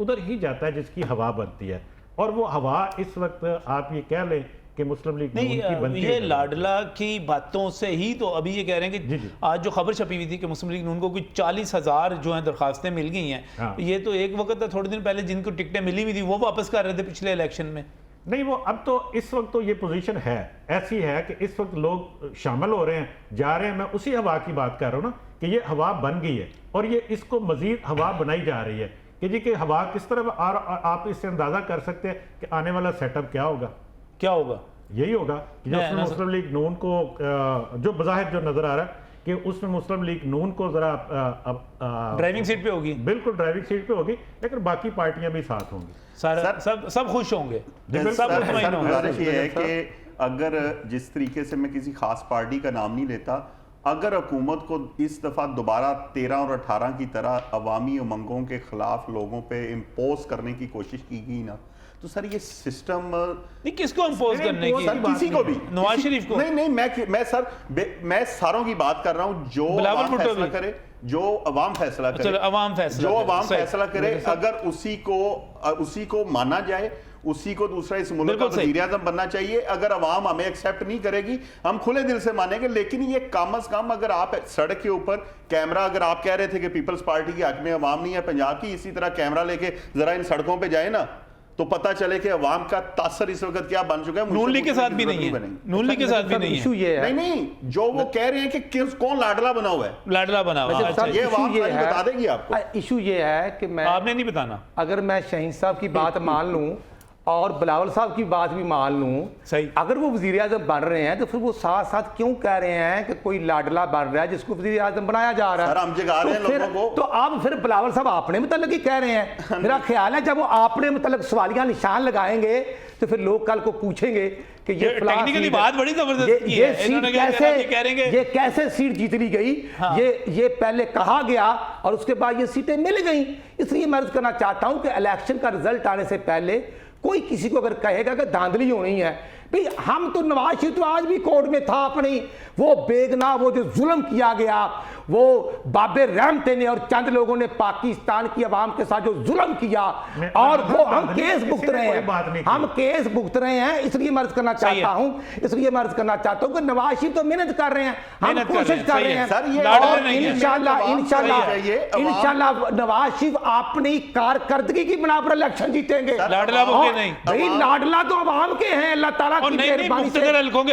उधर ही जाता है जिसकी हवा बनती है। और वो हवा इस वक्त आप ये कह लें कि मुस्लिम लीग नहीं, की बनती ये है। लाडला की बातों से ही तो अभी ये कह रहे हैं कि जी। आज जो खबर छपी हुई थी कि मुस्लिम लीग नून को कुछ 40,000 जो है दरखास्तें मिल गई हैं। हाँ। ये तो एक वक्त था थोड़े दिन पहले जिनको टिकटें मिली हुई थी वो वापस कर रहे थे पिछले इलेक्शन में। नहीं, वो अब तो इस वक्त तो ये पोजीशन है ऐसी है कि इस वक्त लोग शामिल हो रहे हैं, जा रहे हैं। मैं उसी हवा की बात कर रहा हूँ ना कि ये हवा बन गई है और ये इसको मजीद हवा बनाई जा रही है कि जी कि हवा किस तरफ। और आप इससे अंदाजा कर सकते हैं कि आने वाला सेटअप क्या होगा। क्या होगा? यही होगा कि जो मुस्लिम लीग नून को जो बज़ाहिर जो नजर आ रहा है कि उसमें मुस्लिम लीग नून को जरा ड्राइविंग सीट पे होगी। बिल्कुल ड्राइविंग सीट पे होगी, लेकिन बाकी पार्टियां भी साथ होंगी। सब खुश होंगे। गुजारिश ये है कि अगर जिस तरीके से मैं किसी खास पार्टी का नाम नहीं लेता, अगर हुकूमत को इस दफा दोबारा 13 और 18 की तरह अवामी उमंगों के खिलाफ लोगों पे इम्पोज करने की कोशिश की गई ना, तो सर ये सिस्टम नहीं, किसको इम्पोज करने की? किसी को भी, नवाज शरीफ को नहीं। मैं सारों की बात कर रहा हूं जो अवाम फैसला करे, जो अवाम फैसला करे, जो अवाम फैसला करे, अगर उसी को माना जाए, उसी को दूसरा इस मुल्क का वज़ीर-ए-आज़म बनना चाहिए। अगर अवाम हमें एक्सेप्ट नहीं करेगी, हम खुले दिल से मानेंगे। लेकिन ये कम अज कम अगर आप सड़क के ऊपर कैमरा, अगर आप कह रहे थे कि पीपल्स पार्टी के हक में अवाम नहीं है पंजाब की, इसी तरह कैमरा लेके जरा इन सड़कों पे जाए ना, तो पता चले कि अवाम का तासर इस वक्त क्या बन चुका है। नून लीग के साथ भी नहीं है, नून लीग के साथ भी नहीं है। नहीं, जो वो कह रहे हैं कि कौन लाडला बना हुआ है, लाडला बना हुआ है, ये अवाम बता देगी आपको। इशू ये है कि मैं, आपने नहीं बताना, अगर मैं शहीन साहब की बात मान लूं और बिलावल साहब की बात भी मान लूं, सही, अगर वो वज़ीर-ए-आज़म बन रहे हैं तो फिर वो साथ साथ क्यों कह रहे हैं कि कोई लाडला बन रहा है जिसको वज़ीर-ए-आज़म बनाया जा रहा है? हम जगा रहे हैं लोगों को। तो आप फिर बिलावल साहब आपने मतलब ही कह रहे हैं। मेरा ख्याल है जब वो आपने मतलब सवालिया निशान लगाएंगे तो फिर लोग कल को पूछेंगे कि ये टेक्निकली बात बड़ी जबरदस्त की है, इन्होंने ये कैसे सीट जीत ली गई। हाँ। ये पहले कहा गया और उसके बाद ये सीटें मिल गई। इसलिए मैं अर्ज करना चाहता हूं कि इलेक्शन का रिजल्ट आने से पहले कोई किसी को अगर कहेगा कि धांधली होनी है, भाई हम तो नवाज शरीफ तो आज भी कोर्ट में था अपनी, वो बेगना, वो जो जुल्म किया गया, वो बाबे रहमते ने और चंद लोगों ने पाकिस्तान की आवाम के साथ जो जुल्म किया, और वो हम केस भुगत रहे हैं, हम केस भुगत रहे हैं। इसलिए मैं अर्ज करना चाहता हूं, इसलिए मैं अर्ज करना चाहता हूं कि नवाज शरीफ तो मेहनत कर रहे हैं, हम कोशिश कर रहे हैं, और इंशाल्लाह नवाज शरीफ अपनी कारकर्दगी की बना पर इलेक्शन जीतेंगे। भाई लाडला तो आवाम के हैं, अल्लाह ताला की मेहरबानी से।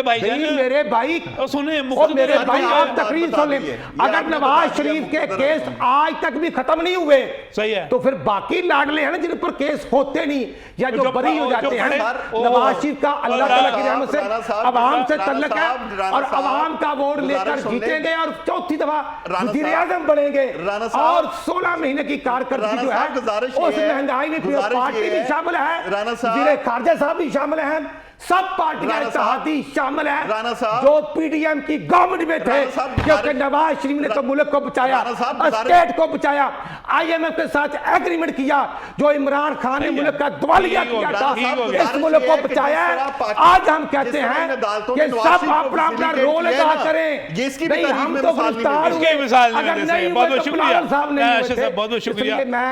भाई मेरे भाई, सुने मेरे भाई आप तकरीर सुन लें। अगर अगर नवाज शरीफ के केस आज तक भी खत्म नहीं हुए, सही है, तो फिर बाकी लाडले हैं ना जिन पर केस होते नहीं या जो बरी हो जाते हैं, नवाज शरीफ का अल्लाह ताला की रहमत से अवाम से तल्लुक है और अवाम का वोट लेकर जीतेंगे और चौथी दफा वज़ीर आज़म बनेंगे और 16 महीने की कारकर्दगी जो है उस महंगाई में पार्टी भी शामिल है, वज़ीर खारजा साहब भी शामिल हैं, सब पार्टियां इत्तेहादी शामिल हैं जो पीडीएम की गवर्नमेंट में थे, क्योंकि नवाज शरीफ ने तो मुल्क को बचाया, स्टेट को बचाया, आईएमएफ के साथ एग्रीमेंट किया, जो इमरान खान ने मुल्क का दिवालिया किया था, इस मुल्क को बचाया है। आज हम कहते हैं कि सब अपना अपना रोल अदा करें, नहीं हम तो गिरफ्तार हुए, अगर नहीं हुए तो बिलावल साहब नहीं हुए थे, बहुत बहुत शुक्रिया। मैं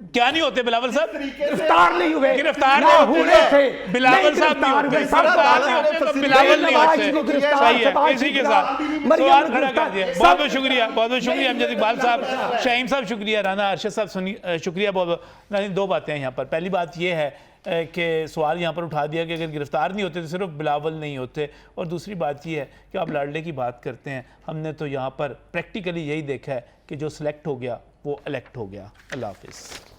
क्या नहीं होते बिलावल साहब? गिरफ्तार नहीं हुए, गिरफ्तार नहीं होते थे बिलावल साहब, गिरफ्तार नहीं होते तो बिलावल नहीं होते। सही है, इसी के साथ सवाल खड़ा कर दिया। बहुत बहुत शुक्रिया, बहुत बहुत शुक्रिया अमजद इकबाल साहब, शाहीम साहब शुक्रिया, राना अरशद साहब शुक्रिया बहुत बहुत। दो बातें हैं यहाँ पर। पहली बात ये है कि सवाल यहाँ पर उठा दिया कि अगर गिरफ्तार नहीं होते तो सिर्फ बिलावल नहीं होते, और दूसरी बात ये है कि आप लाडले की बात करते हैं, हमने तो यहाँ पर प्रैक्टिकली यही देखा है कि जो सिलेक्ट हो गया वो इलेक्ट हो गया। अल्लाह हाफिज़।